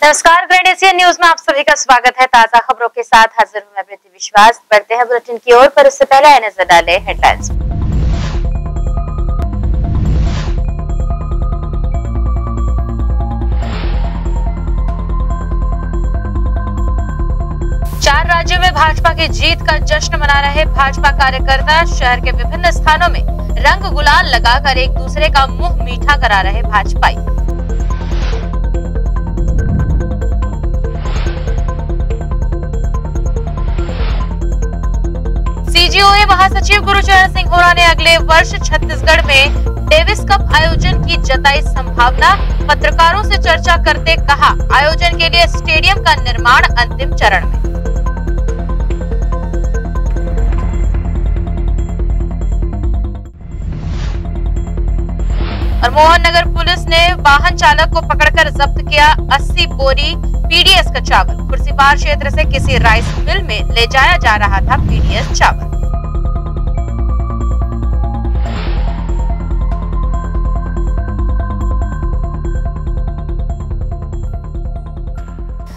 नमस्कार, grand Asia news में आप सभी का स्वागत है। ताजा खबरों के साथ हाजिर हूं मैं प्रीति विश्वास। बढ़ते हैं बुलेटिन की ओर, पर उससे पहले नजर डालें हेडलाइंस। चार राज्यों में भाजपा की जीत का जश्न मना रहे भाजपा कार्यकर्ता। शहर के विभिन्न स्थानों में रंग गुलाल लगाकर एक दूसरे का मुंह मीठा करा रहे भाजपाई। सीजीओए महासचिव गुरुचरण सिंह होरा ने अगले वर्ष छत्तीसगढ़ में डेविस कप आयोजन की जताई संभावना। पत्रकारों से चर्चा करते कहा, आयोजन के लिए स्टेडियम का निर्माण अंतिम चरण में। और मोहननगर पुलिस ने वाहन चालक को पकड़कर जब्त किया 80 बोरी पीडीएस का चावल। खुर्सीपार क्षेत्र से किसी राइस मिल में ले जाया जा रहा था पीडीएस चावल।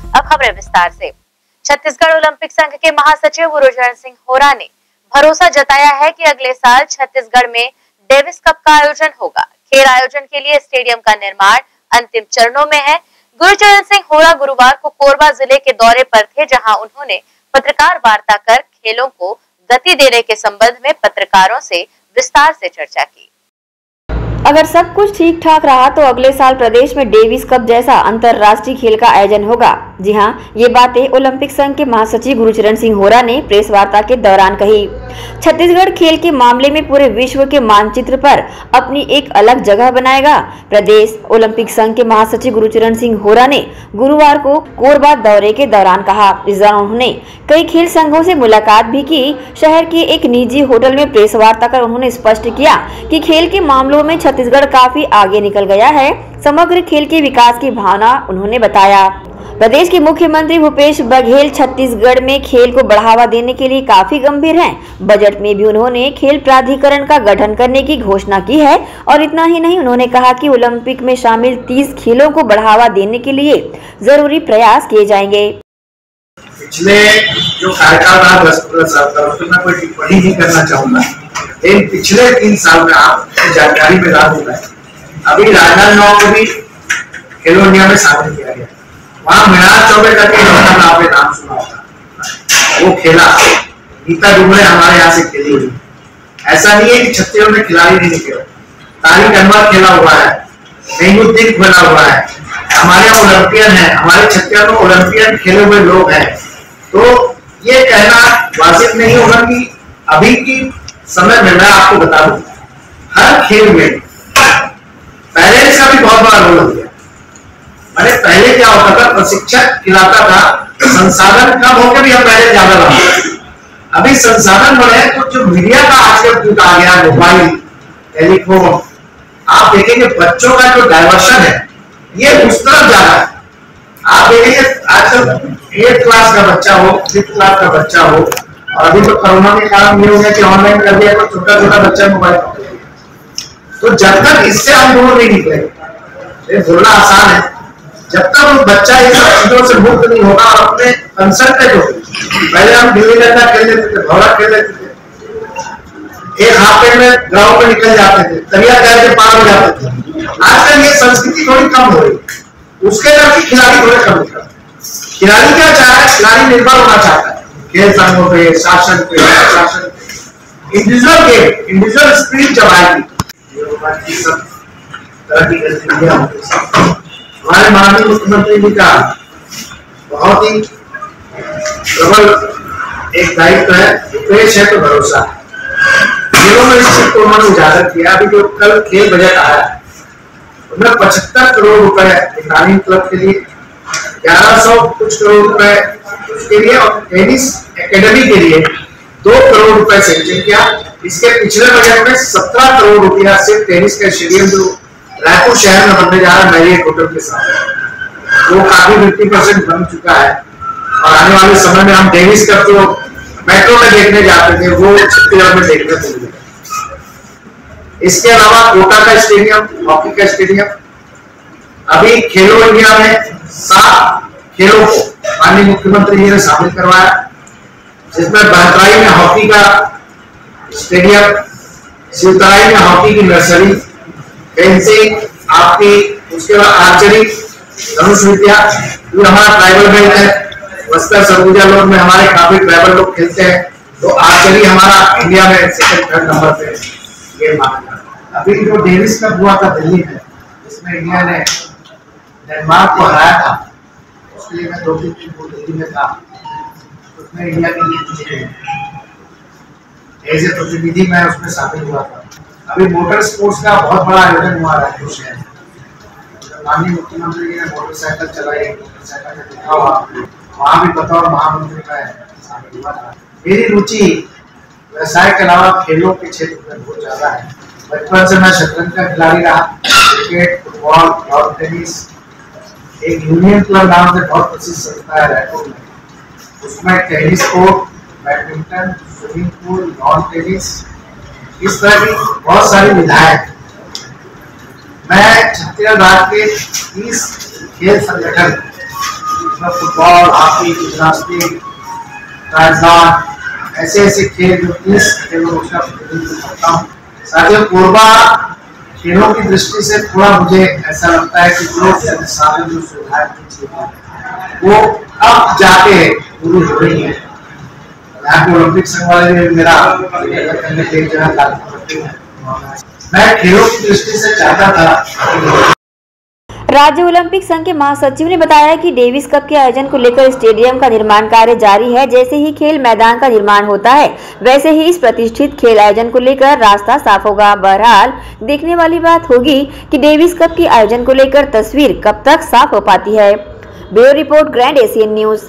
अब खबरें विस्तार से। छत्तीसगढ़ ओलंपिक संघ के महासचिव गुरुचरण सिंह होरा ने भरोसा जताया है कि अगले साल छत्तीसगढ़ में डेविस कप का आयोजन होगा। खेल आयोजन के लिए स्टेडियम का निर्माण अंतिम चरणों में है। गुरुचरण सिंह होरा गुरुवार को कोरबा जिले के दौरे पर थे, जहां उन्होंने पत्रकार वार्ता कर खेलों को गति देने के संबंध में पत्रकारों से विस्तार से चर्चा की। अगर सब कुछ ठीक ठाक रहा तो अगले साल प्रदेश में डेविस कप जैसा अंतर्राष्ट्रीय खेल का आयोजन होगा। जी हां, ये बातें ओलंपिक संघ के महासचिव गुरुचरण सिंह होरा ने प्रेस वार्ता के दौरान कही। छत्तीसगढ़ खेल के मामले में पूरे विश्व के मानचित्र पर अपनी एक अलग जगह बनाएगा। प्रदेश ओलंपिक संघ के महासचिव गुरुचरण सिंह होरा ने गुरुवार को कोरबा दौरे के दौरान कहा। इस दौरान उन्होंने कई खेल संघों से मुलाकात भी की। शहर के एक निजी होटल में प्रेस वार्ता कर उन्होंने स्पष्ट किया कि खेल के मामलों में छत्तीसगढ़ काफी आगे निकल गया है। समग्र खेल के विकास की भावना उन्होंने बताया। प्रदेश के मुख्यमंत्री भूपेश बघेल छत्तीसगढ़ में खेल को बढ़ावा देने के लिए काफी गंभीर हैं। बजट में भी उन्होंने खेल प्राधिकरण का गठन करने की घोषणा की है। और इतना ही नहीं, उन्होंने कहा कि ओलंपिक में शामिल 30 खेलों को बढ़ावा देने के लिए जरूरी प्रयास किए जाएंगे। पिछले जो कार्यकाल रहा 10-15 साल का, उसमें मैं कोई टिप्पणी नहीं करना चाहूंगा। लेकिन पिछले 3 साल में आप जानकारी में ला दूंगा, अभी राजनांदगांव को भी खेलो इंडिया में शामिल किया गया। वहाँ मृणाल चौबे का आपने नाम सुना होगा, वो खेला। नीता डुमरे हमारे यहाँ से खेली हुई। ऐसा नहीं है कि छत्तीसगढ़ में खिलाड़ी नहीं निकले। तारिक अनवर खेला हुआ है, नईमुद्दीन खेला हुआ है, हमारे यहाँ ओलंपियन है, हमारे छत्तीसगढ़ में ओलंपियन खेले हुए लोग हैं। तो ये कहना वाजिब नहीं होगा कि अभी की समय में, मैं आपको बता दूं, हर खेल में पेरेंट्स का भी बहुत बड़ा रोल होता है। अरे पहले क्या होता था, प्रशिक्षक खिलाता था, संसाधन कम होकर भी हम पहले ज्यादा रहा। अभी संसाधन बढ़े तो जो मीडिया का आजकल युग आ गया, मोबाइल, टेलीफोन, आप देखेंगे बच्चों का जो डायवर्शन है ये उस तरफ जा रहा है। आप देखेंगे आजकल 8th क्लास का बच्चा हो, 5th क्लास का बच्चा हो, और अभी तो कोरोना के कारण ये हो गया कि ऑनलाइन कर दिया तो छोटा छोटा बच्चा मोबाइल। तो जब तक इससे हम दूर नहीं निकलेंगे, बोलना आसान है, जब तक वो बच्चा इन सब चीजों से मुक्त नहीं होगा और अपने कंसंट्रेट हो। पहले हम गिल्ली डंडा खेल लेते थे, भौरा खेल लेते थे, एक हाफ में ग्राउंड में निकल जाते थे, तरिया तैर के पार हो जाते थे। आजकल ये संस्कृति थोड़ी कम हो रही। उसके कारण खिलाड़ी थोड़े कम निकलते हैं। खिलाड़ी क्या चाह रहा है, खिलाड़ी निर्भर होना चाहता है खेल संघों पे, शासन पे, प्रशासन पे। इंडिविजुअल गेम, इंडिविजुअल स्पिरिट जब आएगी, सब तरह की गतिविधियां होंगी। हमारे माननीय मुख्यमंत्री जी का बहुत ही प्रबल एक दायित्व है, पेश है तो भरोसा है। खेलों में इस चीज को उन्होंने उजागर किया। अभी जो कल खेल बजट आया, उनमें 75 करोड़ रुपए ग्रामीण क्लब के लिए, 1100 कुछ करोड़ रुपए उसके लिए, और टेनिस एकेडमी के लिए 2 करोड़ रुपए सेंक्शन किया। इसके पिछले बजट में 17 करोड़ रुपया सिर्फ टेनिस का स्टेडियम जो रायपुर शहर में बनने जा रहा है मैरियट होटल के साथ, वो काफी 50% बन चुका है। और आने वाले समय में हम डेविस कप जो मेट्रो में देखने जाते थे वो छत्तीसगढ़ में देखने को मिलेगा। इसके अलावा कोटा का स्टेडियम, हॉकी का स्टेडियम, अभी खेलो इंडिया में 7 खेलों को माननीय मुख्यमंत्री जी ने शामिल करवाया, जिसमें बहतराई में हॉकी का स्टेडियम, शिवतराई में हॉकी की नर्सरी, फेंसिंग आपकी, उसके बाद आर्चरी, धनुष विद्या, जो हमारा ट्राइबल बेल्ट है, बस्तर सरगुजा लोग में हमारे काफी ट्राइबल लोग खेलते हैं, तो आर्चरी हमारा इंडिया में सेकंड 3rd नंबर पे गेम माना जाता है। अभी जो डेविस कप हुआ था दिल्ली में, इसमें इंडिया ने डेनमार्क को हराया था, उसके लिए मैं 2-3 दिन को दिल्ली में था, उसमें इंडिया की टीम एज ए प्रतिनिधि मैं उसमें शामिल हुआ था। अभी मोटर स्पोर्ट्स का बहुत बड़ा आयोजन हुआ रायपुर शहर में, माननीय मुख्यमंत्री जी ने मोटरसाइकिल चलाई, मोटरसाइकिल में दिखा हुआ, वहाँ भी बतौर महामंत्री में शामिल हुआ था। मेरी रुचि व्यवसाय के अलावा खेलों के क्षेत्र में बहुत ज्यादा है। बचपन से मैं शतरंज का खिलाड़ी रहा, क्रिकेट, फुटबॉल, लॉन टेनिस, एक यूनियन क्लब नाम से बहुत प्रसिद्ध संस्था है रायपुर में, उसमें tennis court, badminton, swimming pool, lawn tennis, इस तरह की बहुत सारी विधाएं। मैं छत्तीसगढ़ राज्य के 30 खेल संगठन, फुटबॉल, हॉकी, जिम्नास्टिक, ट्रायथलॉन, ऐसे खेल जो 30 खेलों का प्रतिनिधित्व करता हूँ। साथियों, कोरबा खेलों की दृष्टि से थोड़ा मुझे ऐसा लगता है कि जो संसाधन जो सुधार की चीजें वो अब जाके पूरी हो रही है। यहाँ के ओलंपिक संघ वाले भी मेरा करने के एक जगह लागू करते हैं। मैं खेलों की दृष्टि से चाहता था। राज्य ओलंपिक संघ के महासचिव ने बताया कि डेविस कप के आयोजन को लेकर स्टेडियम का निर्माण कार्य जारी है। जैसे ही खेल मैदान का निर्माण होता है, वैसे ही इस प्रतिष्ठित खेल आयोजन को लेकर रास्ता साफ होगा। बहरहाल देखने वाली बात होगी कि डेविस कप के आयोजन को लेकर तस्वीर कब तक साफ हो पाती है। Bureau report, grand Asian news.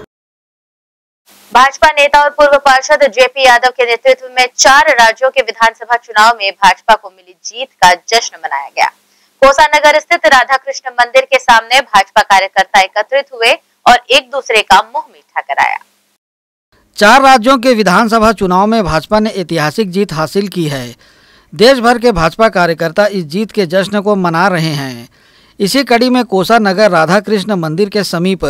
Bhajpa नेता और पूर्व पार्षद जेपी यादव के नेतृत्व में 4 राज्यों के विधानसभा चुनाव में भाजपा को मिली जीत का जश्न मनाया गया। कोसानगर स्थित राधा कृष्ण मंदिर के सामने भाजपा कार्यकर्ता एकत्रित हुए और एक दूसरे का मुंह मीठा कराया। 4 राज्यों के विधानसभा चुनाव में भाजपा ने ऐतिहासिक जीत हासिल की है। देश भर के भाजपा कार्यकर्ता इस जीत के जश्न को मना रहे हैं। इसी कड़ी में कोसानगर राधा कृष्ण मंदिर के समीप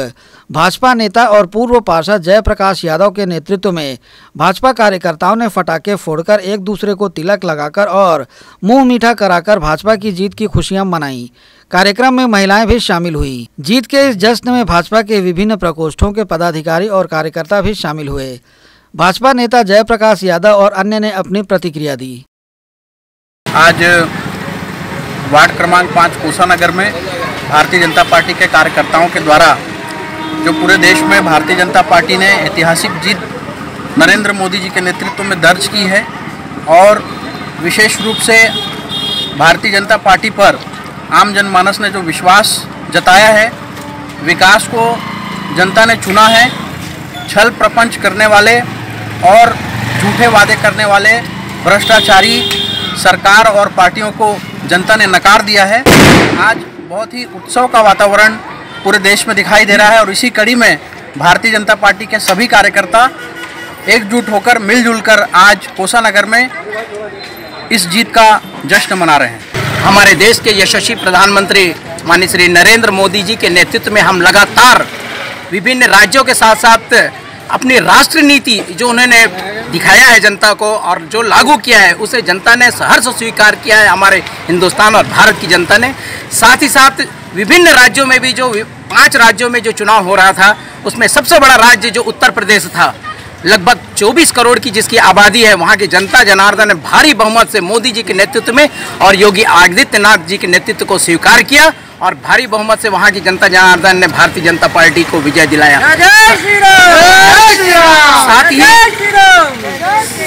भाजपा नेता और पूर्व पार्षद जयप्रकाश यादव के नेतृत्व में भाजपा कार्यकर्ताओं ने पटाखे फोड़कर एक दूसरे को तिलक लगाकर और मुंह मीठा कराकर भाजपा की जीत की खुशियां मनाई। कार्यक्रम में महिलाएं भी शामिल हुई। जीत के इस जश्न में भाजपा के विभिन्न प्रकोष्ठों के पदाधिकारी और कार्यकर्ता भी शामिल हुए। भाजपा नेता जयप्रकाश यादव और अन्य ने अपनी प्रतिक्रिया दी। आज वार्ड क्रमांक 5 कोसानगर में भारतीय जनता पार्टी के कार्यकर्ताओं के द्वारा जो पूरे देश में भारतीय जनता पार्टी ने ऐतिहासिक जीत नरेंद्र मोदी जी के नेतृत्व में दर्ज की है और विशेष रूप से भारतीय जनता पार्टी पर आम जनमानस ने जो विश्वास जताया है, विकास को जनता ने चुना है। छल प्रपंच करने वाले और झूठे वादे करने वाले भ्रष्टाचारी सरकार और पार्टियों को जनता ने नकार दिया है। आज बहुत ही उत्सव का वातावरण पूरे देश में दिखाई दे रहा है और इसी कड़ी में भारतीय जनता पार्टी के सभी कार्यकर्ता एकजुट होकर मिलजुल कर आज कोसानगर में इस जीत का जश्न मना रहे हैं। हमारे देश के यशस्वी प्रधानमंत्री माननीय श्री नरेंद्र मोदी जी के नेतृत्व में हम लगातार विभिन्न राज्यों के साथ साथ अपनी राष्ट्र नीति जो उन्होंने दिखाया है जनता को और जो लागू किया है उसे जनता ने सहर्ष स्वीकार किया है, हमारे हिंदुस्तान और भारत की जनता ने। साथ ही साथ विभिन्न राज्यों में भी जो 5 राज्यों में जो चुनाव हो रहा था उसमें सबसे बड़ा राज्य जो उत्तर प्रदेश था, लगभग 24 करोड़ की जिसकी आबादी है, वहाँ की जनता जनार्दन ने भारी बहुमत से मोदी जी के नेतृत्व में और योगी आदित्यनाथ जी के नेतृत्व को स्वीकार किया और भारी बहुमत से वहाँ की जनता जनार्दन ने भारतीय जनता पार्टी को विजय दिलाया।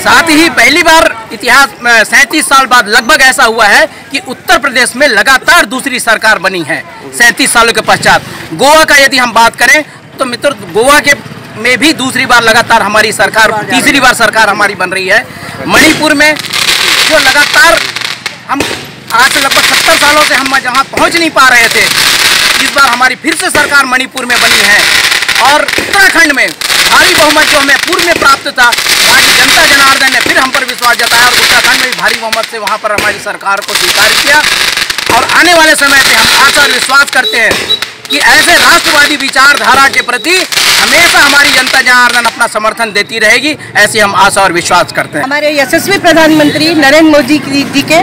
साथ ही पहली बार इतिहास में 37 साल बाद लगभग ऐसा हुआ है कि उत्तर प्रदेश में लगातार दूसरी सरकार बनी है 37 सालों के पश्चात। गोवा का यदि हम बात करें तो मित्र, गोवा के में भी दूसरी बार लगातार हमारी सरकार, तीसरी बार सरकार हमारी बन रही है। मणिपुर में जो लगातार हम आज से लगभग 70 सालों से हम जहां पहुंच नहीं पा रहे थे, इस बार हमारी फिर से सरकार मणिपुर में बनी है। और उत्तराखंड में भारी बहुमत जो हमें पूर्व में प्राप्त था, वहाँ की जनता जनार्दन ने फिर हम पर विश्वास जताया और उत्तराखंड में भी भारी बहुमत से वहाँ पर हमारी सरकार को स्वीकार किया। और आने वाले समय पे हम आशा और विश्वास करते हैं कि ऐसे राष्ट्रवादी विचारधारा के प्रति हमेशा हमारी जनता जनार्दन अपना समर्थन देती रहेगी, ऐसी हम आशा और विश्वास करते हैं। हमारे यशस्वी प्रधानमंत्री नरेंद्र मोदी जी के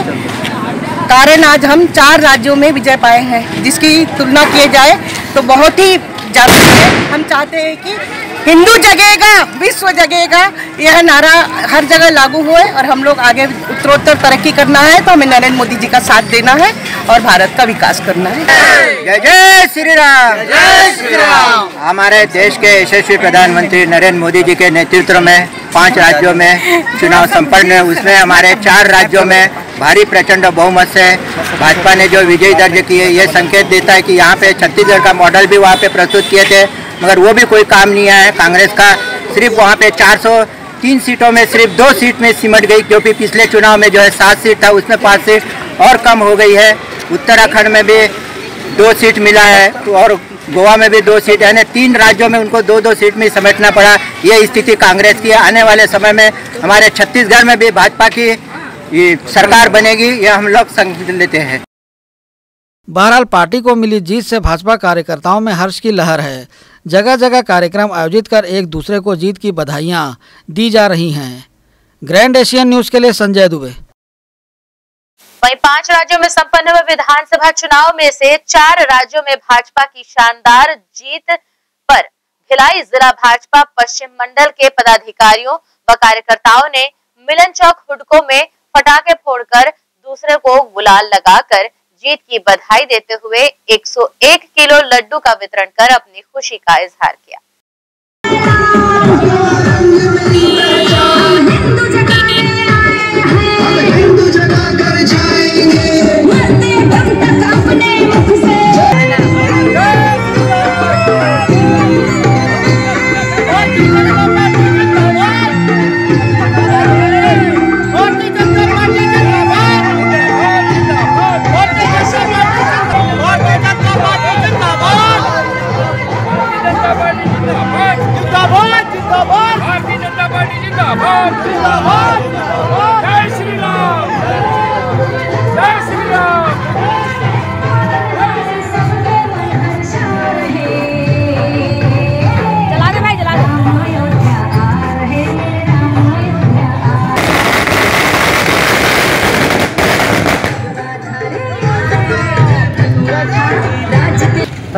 कारण आज हम 4 राज्यों में विजय पाए हैं, जिसकी तुलना की जाए तो बहुत ही ज़्यादा है। हम चाहते हैं कि हिंदू जगेगा, विश्व जगेगा, यह नारा हर जगह लागू हुए और हम लोग आगे उत्तरोत्तर तरक्की करना है तो हमें नरेंद्र मोदी जी का साथ देना है और भारत का विकास करना है। जय जय श्री राम, जय श्री राम। हमारे देश के यशस्वी प्रधानमंत्री नरेंद्र मोदी जी के नेतृत्व में 5 राज्यों में चुनाव संपन्न है। उसमें हमारे 4 राज्यों में भारी प्रचंड बहुमत से भाजपा ने जो विजय दर्ज की है, ये संकेत देता है कि यहाँ पे छत्तीसगढ़ का मॉडल भी वहाँ पे प्रस्तुत किए थे, मगर वो भी कोई काम नहीं आया है। कांग्रेस का सिर्फ वहाँ पे 403 सीटों में सिर्फ 2 सीट में सिमट गई, क्योंकि पिछले चुनाव में जो है 7 सीट था, उसमें 5 सीट और कम हो गई है। उत्तराखंड में भी 2 सीट मिला है और गोवा में भी 2 सीट, यानी 3 राज्यों में उनको 2-2 सीट में समेटना पड़ा। ये स्थिति कांग्रेस की है। आने वाले समय में हमारे छत्तीसगढ़ में भी भाजपा की सरकार बनेगी, ये हम लोग संकेत लेते हैं। बहरहाल पार्टी को मिली जीत से भाजपा कार्यकर्ताओं में हर्ष की लहर है। जगह जगह कार्यक्रम आयोजित कर एक दूसरे को जीत की बधाइयां दी जा रही हैं। ग्रैंड एशियन न्यूज के लिए संजय दुबे। वहीं 5 राज्यों में संपन्न हुए विधानसभा चुनाव में से 4 राज्यों में भाजपा की शानदार जीत पर भिलाई जिला भाजपा पश्चिम मंडल के पदाधिकारियों व कार्यकर्ताओं ने मिलन चौक हुडको में पटाखे फोड़कर दूसरे को गुलाल लगाकर जीत की बधाई देते हुए 101 किलो लड्डू का वितरण कर अपनी खुशी का इजहार किया।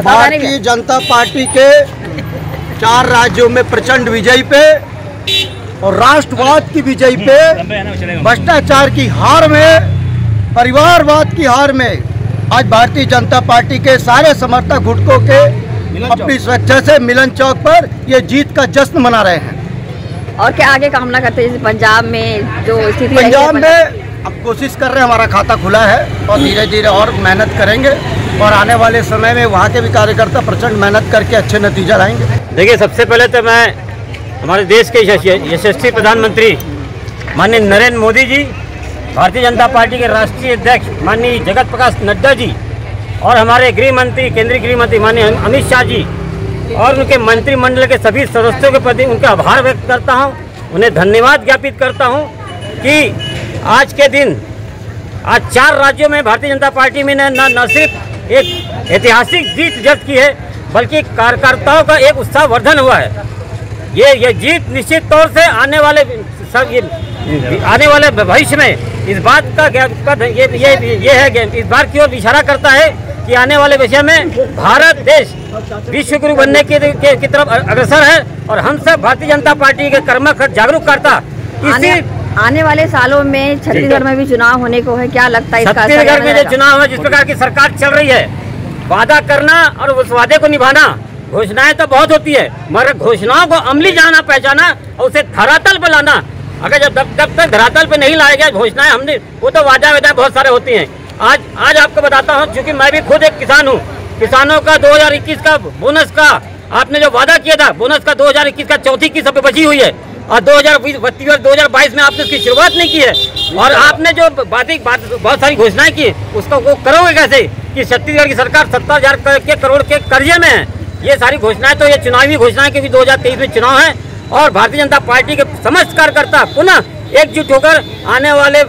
भारतीय जनता पार्टी के 4 राज्यों में प्रचंड विजय पे और राष्ट्रवाद की विजय पे, भ्रष्टाचार की हार में, परिवारवाद की हार में आज भारतीय जनता पार्टी के सारे समर्थक हुडको के अपनी स्वेच्छा से मिलन चौक पर ये जीत का जश्न मना रहे हैं। और क्या आगे कामना करते हैं? जैसे पंजाब में जो स्थिति, पंजाब में अब कोशिश कर रहे हैं, हमारा खाता खुला है और धीरे धीरे और मेहनत करेंगे और आने वाले समय में वहाँ के भी कार्यकर्ता प्रचंड मेहनत करके अच्छे नतीजा लाएंगे। देखिए, सबसे पहले तो मैं हमारे देश के यशस्वी प्रधानमंत्री माननीय नरेंद्र मोदी जी, भारतीय जनता पार्टी के राष्ट्रीय अध्यक्ष माननीय जगत प्रकाश नड्डा जी और हमारे गृह मंत्री, केंद्रीय गृह मंत्री माननीय अमित शाह जी और उनके मंत्रिमंडल के सभी सदस्यों के प्रति उनका आभार व्यक्त करता हूं, उन्हें धन्यवाद ज्ञापित करता हूं कि आज के दिन आज 4 राज्यों में भारतीय जनता पार्टी में न सिर्फ एक ऐतिहासिक जीत दर्ज की है, बल्कि कार्यकर्ताओं का एक उत्साहवर्धन हुआ है। ये जीत निश्चित तौर से आने वाले भविष्य में इस बात का ये है, इस बार की ओर इशारा करता है कि आने वाले विषय में भारत देश विश्व गुरु बनने की तरफ अग्रसर है और हम सब भारतीय जनता पार्टी के कर्मठ जागरूकता आने वाले सालों में छत्तीसगढ़ में भी चुनाव होने को है। क्या लगता है? छत्तीसगढ़ में जो चुनाव है, जिस प्रकार की सरकार चल रही है, वादा करना और उस वादे को निभाना, घोषणाएं तो बहुत होती है, मगर घोषणाओं को अमली जाना, पहचाना और उसे धरातल पर लाना, अगर जब तक धरातल पे नहीं लाया गया घोषणाएं, हमने वो तो वादा बहुत सारे होती हैं। आज आपको बताता हूँ, क्योंकि मैं भी खुद एक किसान हूँ, किसानों का 2021 का बोनस का आपने जो वादा किया था, बोनस का 2021 का चौथी किस्त अब बची हुई है और 2022 में आपने उसकी शुरुआत नहीं की है और आपने जो बहुत सारी घोषणाएं की उसको वो करोगे कैसे कि छत्तीसगढ़ की सरकार 70,000 करोड़ के कर्जे में है। ये सारी घोषणाएं तो ये चुनावी घोषणाएं, क्योंकि 2023 में चुनाव है और भारतीय जनता पार्टी के समस्त कार्यकर्ता पुनः एकजुट होकर आने वाले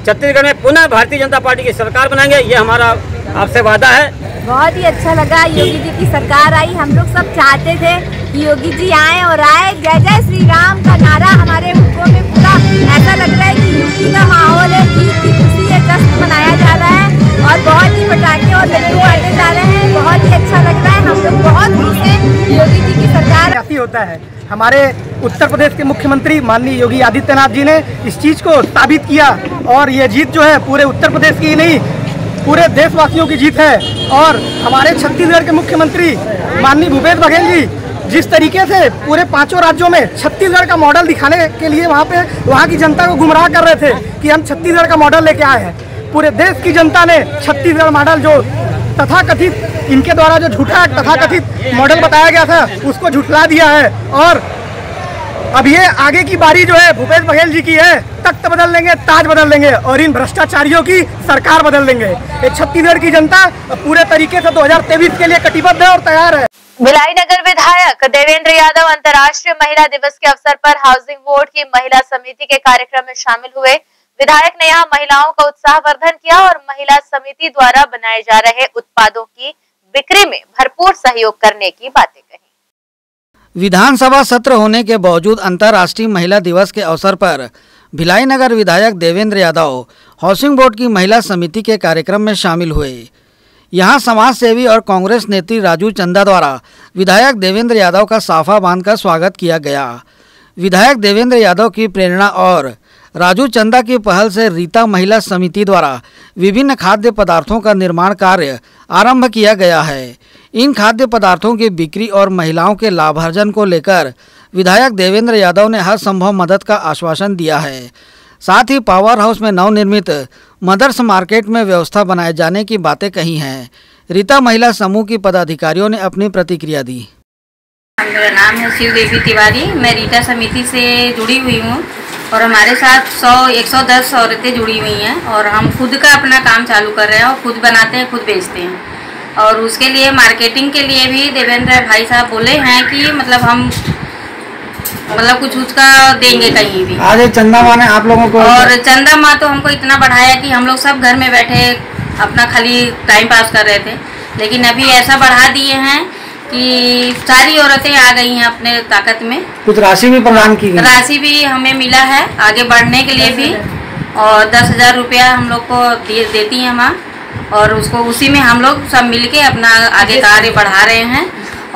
छत्तीसगढ़ में पुनः भारतीय जनता पार्टी की सरकार बनाएंगे, ये हमारा आपसे वादा है। बहुत ही अच्छा लगा। योगी जी की सरकार आई, हम लोग सब चाहते थे कि योगी जी आए और आए। जय जय श्री राम का नारा हमारे मुल्कों में पूरा ऐसा लग रहा है कि यूपी का माहौल है, जीत की खुशी है, जश्न मनाया जा रहा है और बहुत ही पटाखे और लड्डू बांटे जा रहे हैं। बहुत ही अच्छा लग रहा है, हम लोग बहुत खुश हैं। योगी जी की सरकार होता है। हमारे उत्तर प्रदेश के मुख्यमंत्री माननीय योगी आदित्यनाथ जी ने इस चीज़ को साबित किया और ये जीत जो है पूरे उत्तर प्रदेश की नहीं पूरे देशवासियों की जीत है। और हमारे छत्तीसगढ़ के मुख्यमंत्री माननीय भूपेश बघेल जी जिस तरीके से पूरे 5 राज्यों में छत्तीसगढ़ का मॉडल दिखाने के लिए वहाँ की जनता को गुमराह कर रहे थे कि हम छत्तीसगढ़ का मॉडल लेके आए हैं। पूरे देश की जनता ने छत्तीसगढ़ मॉडल जो तथाकथित इनके द्वारा जो झूठा तथाकथित मॉडल बताया गया था उसको झुठला दिया है। और अब ये आगे की बारी जो है भूपेश बघेल जी की है। तख्त बदल लेंगे, ताज बदल लेंगे और इन भ्रष्टाचारियों की सरकार बदल देंगे। ये छत्तीसगढ़ की जनता पूरे तरीके से 2023 के लिए कटिबद्ध है और तैयार है। भिलाई नगर विधायक देवेंद्र यादव अंतर्राष्ट्रीय महिला दिवस के अवसर पर हाउसिंग बोर्ड की महिला समिति के कार्यक्रम में शामिल हुए। विधायक ने यहाँ महिलाओं का उत्साहवर्धन किया और महिला समिति द्वारा बनाए जा रहे उत्पादों की बिक्री में भरपूर सहयोग करने की बातें कही। विधानसभा सत्र होने के बावजूद अंतर्राष्ट्रीय महिला दिवस के अवसर पर भिलाई नगर विधायक देवेंद्र यादव हाउसिंग बोर्ड की महिला समिति के कार्यक्रम में शामिल हुए। यहां समाज सेवी और कांग्रेस नेत्री राजू चंदा द्वारा विधायक देवेंद्र यादव का साफा बांधकर स्वागत किया गया। विधायक देवेंद्र यादव की प्रेरणा और राजू चंदा की पहल से रीता महिला समिति द्वारा विभिन्न खाद्य पदार्थों का निर्माण कार्य आरंभ किया गया है। इन खाद्य पदार्थों की बिक्री और महिलाओं के लाभार्जन को लेकर विधायक देवेंद्र यादव ने हर संभव मदद का आश्वासन दिया है। साथ ही पावर हाउस में नवनिर्मित मदर्स मार्केट में व्यवस्था बनाए जाने की बातें कही हैं। रीता महिला समूह की पदाधिकारियों ने अपनी प्रतिक्रिया दी। मेरा नाम है शिव देवी तिवारी, मैं रीता समिति से जुड़ी हुई हूँ और हमारे साथ 110 औरतें जुड़ी हुई हैं और हम खुद का अपना काम चालू कर रहे हैं और खुद बनाते हैं, खुद बेचते हैं। और उसके लिए मार्केटिंग के लिए भी देवेंद्र भाई साहब बोले हैं कि मतलब हम कुछ उसका देंगे कहीं भी। आज चंदा माँ ने आप लोगों को और चंदा माँ तो हमको इतना बढ़ाया कि हम लोग सब घर में बैठे अपना खाली टाइम पास कर रहे थे, लेकिन अभी ऐसा बढ़ा दिए हैं कि सारी औरतें आ गई हैं अपने ताकत में। कुछ राशि भी प्रदान की गई, राशि भी हमें मिला है आगे बढ़ने के लिए भी और 10,000 रुपया हम लोग को देती हैं माँ और उसको उसी में हम लोग सब मिलके अपना आगे कार्य बढ़ा रहे हैं।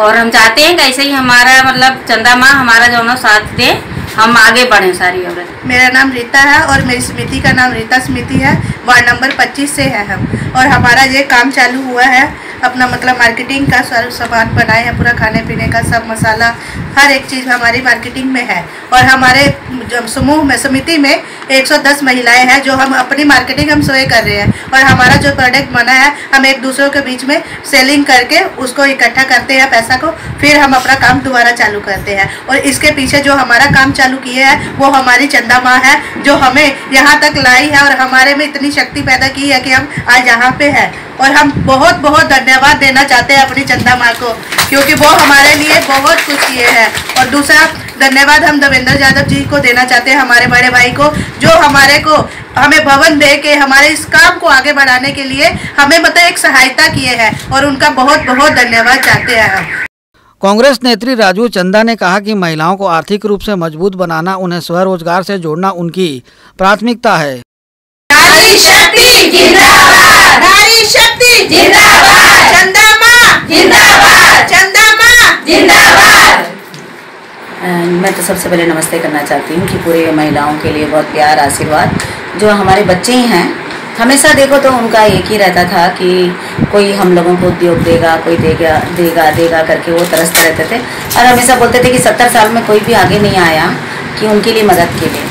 और हम चाहते हैं कि ऐसे ही हमारा मतलब चंदा माँ हमारा जो है साथ दे, हम आगे बढ़ें सारी औरत। मेरा नाम रीता है और मेरी समिति का नाम रीता समिति है। वार्ड नंबर 25 से है हम और हमारा ये काम चालू हुआ है अपना मतलब मार्केटिंग का सामान बनाए हैं, पूरा खाने पीने का सब मसाला हर एक चीज़ हमारी मार्केटिंग में है। और हमारे समूह में समिति में 110 महिलाएं हैं जो हम अपनी मार्केटिंग हम स्वयं कर रहे हैं और हमारा जो प्रोडक्ट बना है हम एक दूसरों के बीच में सेलिंग करके उसको इकट्ठा करते हैं पैसा को, फिर हम अपना काम दोबारा चालू करते हैं। और इसके पीछे जो हमारा काम चालू किए हैं वो हमारी चंदा माँ है जो हमें यहाँ तक लाई है और हमारे में इतनी शक्ति पैदा की है कि हम आज यहाँ पे है। और हम बहुत बहुत धन्यवाद देना चाहते हैं अपनी चंदा माँ को क्योंकि वो हमारे लिए बहुत कुछ किए हैं। और दूसरा धन्यवाद हम देवेंद्र यादव जी को देना चाहते हैं, हमारे बड़े भाई को, जो हमें भवन दे के हमारे इस काम को आगे बढ़ाने के लिए हमें मतलब एक सहायता किए हैं और उनका बहुत बहुत धन्यवाद चाहते हैं हम। कांग्रेस नेत्री राजू चंदा ने कहा कि महिलाओं को आर्थिक रूप से मजबूत बनाना, उन्हें स्वरोजगार से जोड़ना उनकी प्राथमिकता है। नारी शक्ति जिंदाबाद, नारी शक्ति जिंदाबाद, चंदा माँ जिंदाबाद, चंदा माँ जिंदाबाद। मैं तो सबसे पहले नमस्ते करना चाहती हूँ कि पूरे महिलाओं के लिए बहुत प्यार आशीर्वाद। जो हमारे बच्चे हैं हमेशा देखो तो उनका एक ही रहता था कि कोई हम लोगों को उद्योग देगा, कोई देगा करके वो तरसते रहते थे और हमेशा बोलते थे कि 70 साल में कोई भी आगे नहीं आया कि उनके लिए मदद के लिए।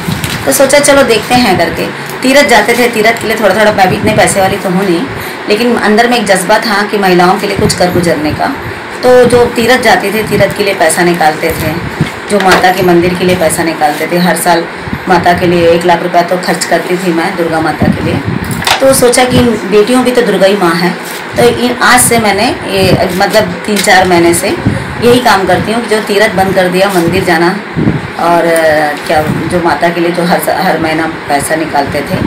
तो सोचा चलो देखते हैं करके तीरथ जाते थे। तीरथ के लिए थोड़ा थोड़ा, मैं भी इतने पैसे वाली तो हूँ नहीं, लेकिन अंदर में एक जज्बा था कि महिलाओं के लिए कुछ कर गुजरने का। तो जो तीरथ जाते थे तीरथ के लिए पैसा निकालते थे, जो माता के मंदिर के लिए पैसा निकालते थे। हर साल माता के लिए 1 लाख रुपया तो खर्च करती थी मैं दुर्गा माता के लिए। तो सोचा कि बेटियों भी तो दुर्गा ही माँ है। तो आज से मैंने ये मतलब 3-4 महीने से यही काम करती हूँ कि जो तीरथ बंद कर दिया, मंदिर जाना और क्या जो माता के लिए जो हर महीना पैसा निकालते थे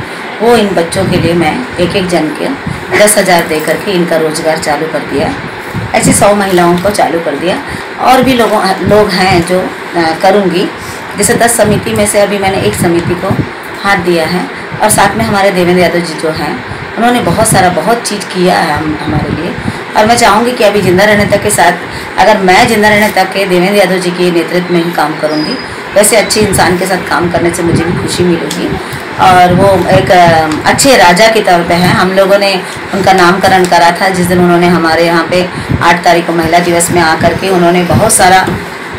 वो इन बच्चों के लिए मैं एक एक जन के 10,000 दे करके इनका रोजगार चालू कर दिया। ऐसे 100 महिलाओं को चालू कर दिया। और भी लोग हैं जो करूँगी। जैसे 10 समिति में से अभी मैंने एक समिति को हाथ दिया है। और साथ में हमारे देवेंद्र यादव जी जो हैं, उन्होंने बहुत चीज़ किया है हमारे लिए। और मैं चाहूँगी कि अभी जिंदा रहने तक के साथ, अगर मैं जिंदा रहने तक के देवेंद्र यादव जी के नेतृत्व में ही काम करूँगी, वैसे अच्छे इंसान के साथ काम करने से मुझे भी खुशी मिलेगी। और वो एक अच्छे राजा के तौर पे हैं। हम लोगों ने उनका नामकरण करा था जिस दिन उन्होंने हमारे यहाँ पे 8 तारीख को महिला दिवस में आकर के उन्होंने बहुत सारा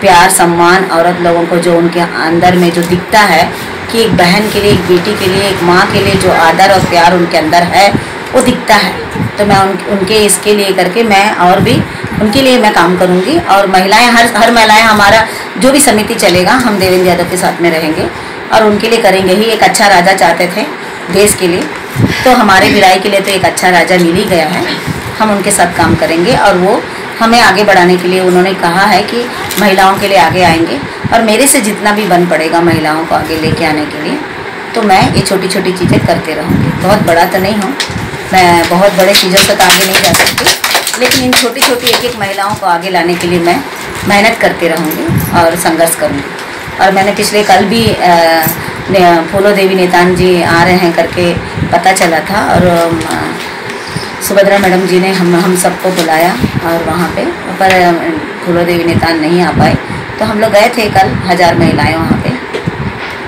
प्यार सम्मान औरत लोगों को जो उनके अंदर में जो दिखता है कि एक बहन के लिए, एक बेटी के लिए, एक माँ के लिए जो आदर और प्यार उनके अंदर है वो दिखता है। तो मैं उनके इसके लिए करके मैं और भी उनके लिए मैं काम करूँगी। और महिलाएं हर महिलाएं, हमारा जो भी समिति चलेगा हम देवेंद्र यादव के साथ में रहेंगे और उनके लिए करेंगे ही। एक अच्छा राजा चाहते थे देश के लिए, तो हमारे भिलाई के लिए तो एक अच्छा राजा मिल ही गया है। हम उनके साथ काम करेंगे और वो हमें आगे बढ़ाने के लिए उन्होंने कहा है कि महिलाओं के लिए आगे आएंगे। और मेरे से जितना भी बन पड़ेगा महिलाओं को आगे लेके आने के लिए, तो मैं ये छोटी छोटी चीज़ें करते रहूँगी। बहुत बड़ा तो नहीं हूँ मैं, बहुत बड़े चीज़ों तक आगे नहीं जा सकती, लेकिन इन छोटी छोटी एक एक महिलाओं को आगे लाने के लिए मैं मेहनत करती रहूँगी और संघर्ष करूँगी। और मैंने पिछले कल भी फूलो देवी नेतान जी आ रहे हैं करके पता चला था। और सुभद्रा मैडम जी ने हम सबको बुलाया और वहाँ पे, पर फूलो देवी नेतान नहीं आ पाए, तो हम लोग गए थे कल 1000 महिलाएं वहाँ पे।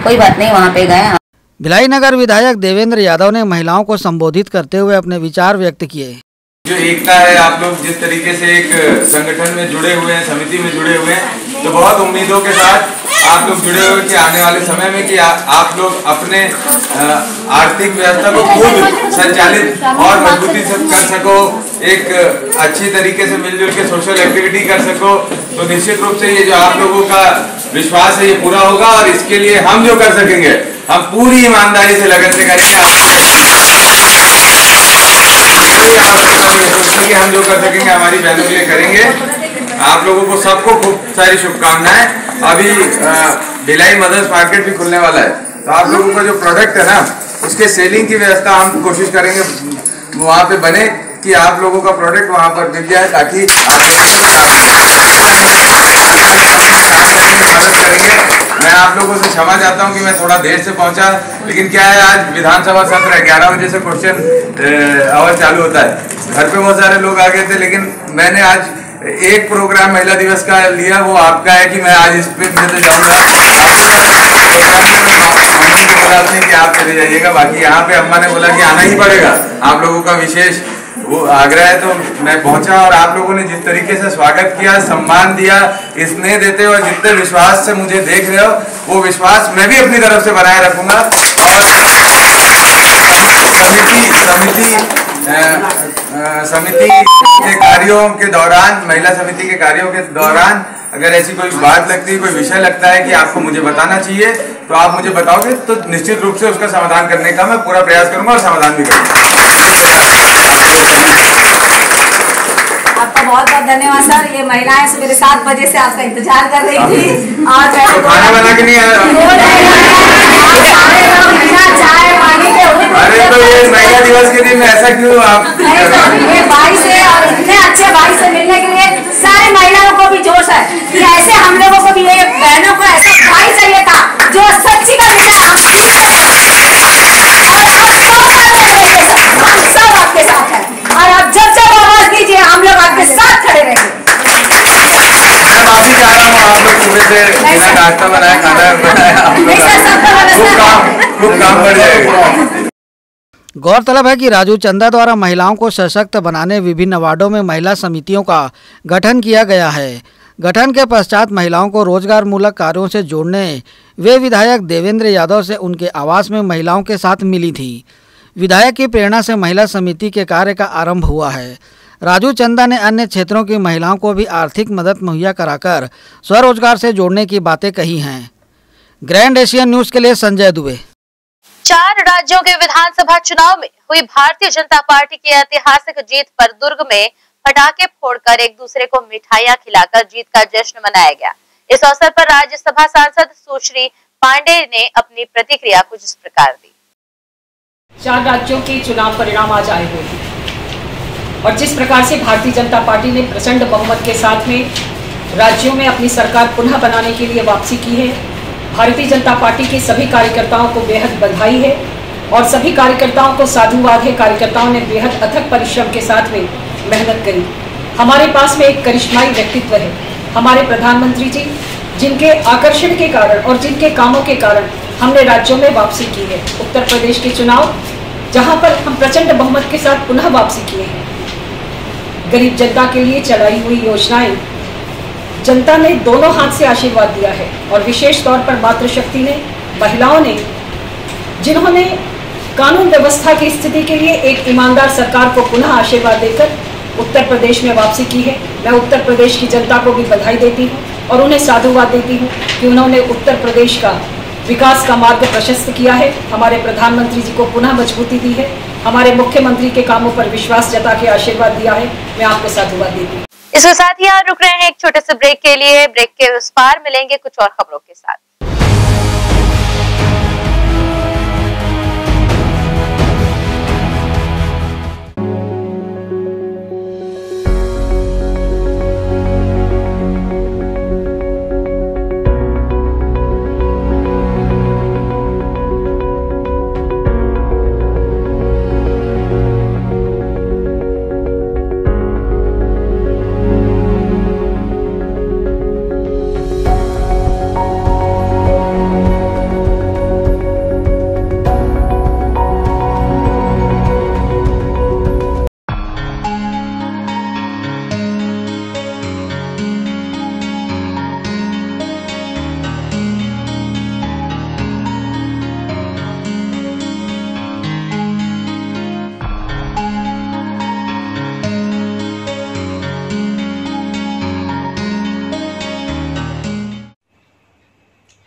कोई बात नहीं, वहाँ पे गए। भिलाई नगर विधायक देवेंद्र यादव ने महिलाओं को संबोधित करते हुए अपने विचार व्यक्त किए। जो एकता है, आप लोग जिस तरीके से एक संगठन में जुड़े हुए हैं, समिति में जुड़े हुए हैं, तो बहुत उम्मीदों के साथ आप लोग जुड़े हुए कि आने वाले समय में कि आप लोग अपने आर्थिक व्यवस्था को खुद संचालित और मजबूती से कर सको, एक अच्छी तरीके से मिलजुल के सोशल एक्टिविटी कर सको। तो निश्चित रूप से ये जो आप लोगों का विश्वास है ये पूरा होगा। और इसके लिए हम जो कर सकेंगे, हम पूरी ईमानदारी से लगन से करेंगे। हम जो कर सकेंगे हमारी बहनों के लिए करेंगे। आप लोगों को सबको खूब सारी शुभकामनाएं। अभी भिलाई मदर्स मार्केट भी खुलने वाला है, तो आप लोगों का जो प्रोडक्ट है ना, उसके सेलिंग की व्यवस्था हम कोशिश करेंगे वहाँ पे बने कि आप लोगों का प्रोडक्ट वहाँ पर मिल जाए, ताकि मदद करेंगे। मैं आप लोगों से क्षमा चाहता हूं कि मैं थोड़ा देर से पहुंचा, लेकिन क्या है, आज विधानसभा सत्र 11 बजे से क्वेश्चन आवर चालू होता है। घर पे बहुत सारे लोग आ गए थे, लेकिन मैंने आज एक प्रोग्राम महिला दिवस का लिया, वो आपका है कि मैं आज इस पे तो जाऊँगा। कि आप चले जाइएगा, बाकी यहाँ पे अम्मा ने बोला कि आना ही पड़ेगा, आप लोगों का विशेष वो आग्रह है, तो मैं पहुंचा। और आप लोगों ने जिस तरीके से स्वागत किया, सम्मान दिया, स्नेह देते हो, जितने विश्वास से मुझे देख रहे हो, वो विश्वास मैं भी अपनी तरफ से बनाए रखूंगा। और समिति के कार्यों के दौरान, महिला समिति के कार्यों के दौरान अगर ऐसी कोई बात लगती है, कोई विषय लगता है कि आपको मुझे बताना चाहिए, तो आप मुझे बताओगे, तो निश्चित रूप से उसका समाधान करने का मैं पूरा प्रयास करूंगा और समाधान भी करूंगा। आपका बहुत बहुत धन्यवाद सर। ये महिलाएं सुबह 7 बजे से आपका इंतजार कर रही थी। आज खाना बना के नहीं आया। अरे तो ये महिला दिवस के दिन ऐसा क्यों आप? ये भाई से और इतने अच्छे भाई से मिलने के लिए सारी महिलाओं को भी जोश है कि ऐसे हम लोगों को भी, ये बहनों को ऐसा भाई चाहिए था जो सच्ची का विषय सब आपके साथ है। और आप जब आवाज दीजिए हम लोग आपके साथ खड़े रहेंगे। मैं माफी चाह रहा हूँ, आप लोग सुबह से बिना नाश्ता बनाया, खाना बनाया, खूब काम बढ़ जाएगा। गौरतलब है कि राजू चंदा द्वारा महिलाओं को सशक्त बनाने विभिन्न वार्डों में महिला समितियों का गठन किया गया है। गठन के पश्चात महिलाओं को रोजगार मूलक कार्यों से जोड़ने वे विधायक देवेंद्र यादव से उनके आवास में महिलाओं के साथ मिली थी। विधायक की प्रेरणा से महिला समिति के कार्य का आरंभ हुआ है। राजू चंदा ने अन्य क्षेत्रों की महिलाओं को भी आर्थिक मदद मुहैया कराकर स्वरोजगार से जोड़ने की बातें कही हैं। ग्रैंड एशियन न्यूज के लिए संजय दुबे। 4 राज्यों के विधानसभा चुनाव में हुई भारतीय जनता पार्टी की ऐतिहासिक जीत पर दुर्ग में पटाखे फोड़कर एक दूसरे को मिठाइयां खिलाकर जीत का जश्न मनाया गया। इस अवसर पर राज्यसभा सांसद सुश्री पांडे ने अपनी प्रतिक्रिया कुछ इस प्रकार दी। 4 राज्यों के चुनाव परिणाम आज आए हुए हैं और जिस प्रकार से भारतीय जनता पार्टी ने प्रचंड बहुमत के साथ में राज्यों में अपनी सरकार पुनः बनाने के लिए वापसी की है, भारतीय जनता पार्टी के सभी कार्यकर्ताओं को बेहद बधाई है और सभी कार्यकर्ताओं को साधुवाद है। कार्यकर्ताओं ने बेहद अथक परिश्रम के साथ में मेहनत करी। हमारे पास में एक करिश्माई व्यक्तित्व है, हमारे प्रधानमंत्री जी, जिनके आकर्षण के कारण और जिनके कामों के कारण हमने राज्यों में वापसी की है। उत्तर प्रदेश के चुनाव जहां पर हम प्रचंड बहुमत के साथ पुनः वापसी किए हैं। गरीब जनता के लिए चलाई हुई योजनाएं जनता ने दोनों हाथ से आशीर्वाद दिया है और विशेष तौर पर मातृशक्ति ने, महिलाओं ने, जिन्होंने कानून व्यवस्था की स्थिति के लिए एक ईमानदार सरकार को पुनः आशीर्वाद देकर उत्तर प्रदेश में वापसी की है। मैं उत्तर प्रदेश की जनता को भी बधाई देती हूँ और उन्हें साधुवाद देती हूँ कि उन्होंने उत्तर प्रदेश का विकास का मार्ग प्रशस्त किया है, हमारे प्रधानमंत्री जी को पुनः मजबूती दी है, हमारे मुख्यमंत्री के कामों पर विश्वास जता के आशीर्वाद दिया है। मैं आपको साधुवाद देती हूँ। इसके साथ ही यहाँ रुक रहे हैं एक छोटे से ब्रेक के लिए। ब्रेक के उस पार मिलेंगे कुछ और खबरों के साथ।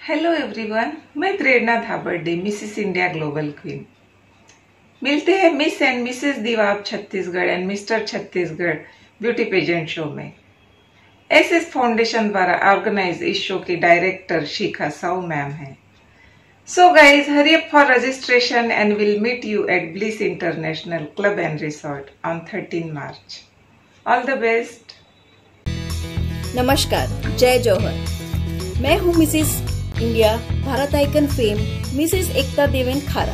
हेलो एवरीवन, मैं Prerna Dhabarde, Mrs India global queen. मिलते हैं miss and Mrs diva of Chhattisgarh and mister Chhattisgarh beauty pageant show में। एसएस फाउंडेशन द्वारा ऑर्गेनाइज इस शो की डायरेक्टर शिखा साहू मैम है। So guys, hurry up for registration and will meet you at Bliss International Club and Resort on 13 March. All the best. नमस्कार, जय जौहर। मैं हूँ Mrs India Bharat icon fame Mrs एकता देवेन खारा।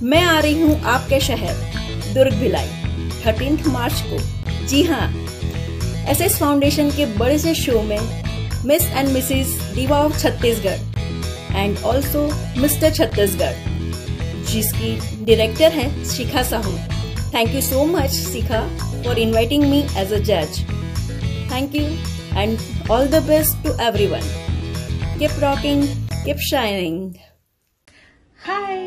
मैं आ रही हूँ आपके शहर दुर्ग भिलाई 13 मार्च को। जी हाँ, एसएस फाउंडेशन के बड़े से शो में miss and Mrs diva of Chhattisgarh and also mister Chhattisgarh, जिसकी डायरेक्टर है Shikha Sahu. Thank you so much Shikha for inviting me as a जज। Thank you and all the best to everyone. Keep rocking, keep shining. Hi,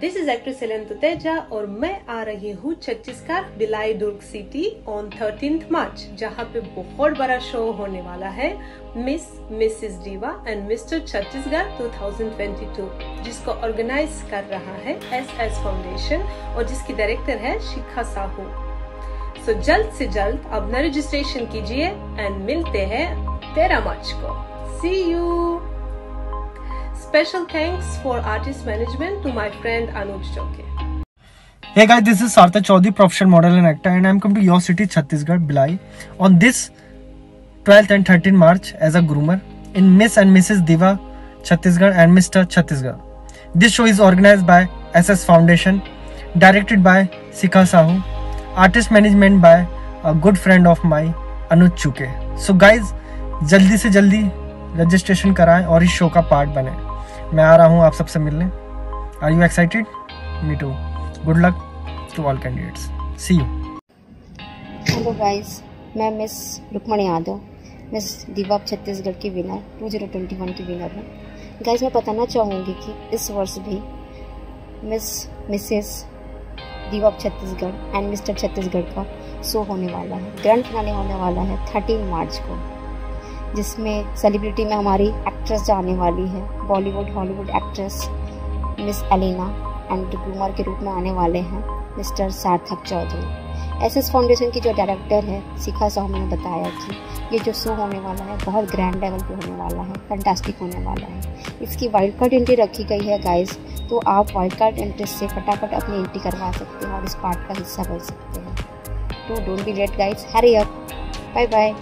this is actress Helen Tuteja और मैं आ रही हूँ Chhattisgarh Bhilai Durg city on 13th मार्च, जहाँ पे बहुत बड़ा शो होने वाला है, मिस मिसेस दीवा एंड मिस्टर छत्तीसगढ़ 2022, जिसको ऑर्गेनाइज कर रहा है एसएस फाउंडेशन और जिसकी डायरेक्टर है शिखा साहू। सो जल्द से जल्द अपना रजिस्ट्रेशन कीजिए एंड मिलते हैं 13 मार्च को। See you. Special thanks for artist management to my friend Anuj Chouke. Hey guys, this is Sarthak Chaudhary, professional model and actor, and I am come to your city, Chhattisgarh, Bhilai, on this 12th and 13th March as a groomer in Miss and Mrs. Diva Chhattisgarh and Mr. Chhattisgarh. This show is organized by SS Foundation, directed by Sikha Sahu, artist management by a good friend of my Anuj Chuke. So guys, जल्दी से जल्दी registration कराएं और इस show का part बने। मैं आ रहा हूं आप सबसे मिलने। Are you excited? Me too. Good luck to all candidates. See you. Hello guys, मैं miss Rukmani Yadav, miss diva of Chhattisgarh की विनर 2021 की विनर हूँ। गाइज, मैं बताना चाहूँगी कि इस वर्ष भी Mrs diva of Chhattisgarh and mister Chhattisgarh का शो होने वाला है। ग्रैंड फिनाले होने वाला है 13 मार्च को, जिसमें सेलिब्रिटी में हमारी एक्ट्रेस जाने वाली है, Bollywood Hollywood actress miss Elina, and groomer के रूप में आने वाले हैं मिस्टर सार्थक चौधरी। एसएस फाउंडेशन की जो डायरेक्टर है शिखा साहू ने बताया कि ये जो शो होने वाला है बहुत ग्रैंड लेवल पे होने वाला है, फैंटास्टिक होने वाला है। इसकी वाइल्ड कार्ड एंट्री रखी गई है गाइस, तो आप वाइल्ड कार्ड एंट्री से फटाफट अपनी एंट्री करवा सकते हैं और इस पार्ट का हिस्सा बन सकते हैं। तो don't be late guys, hurry up, bye bye.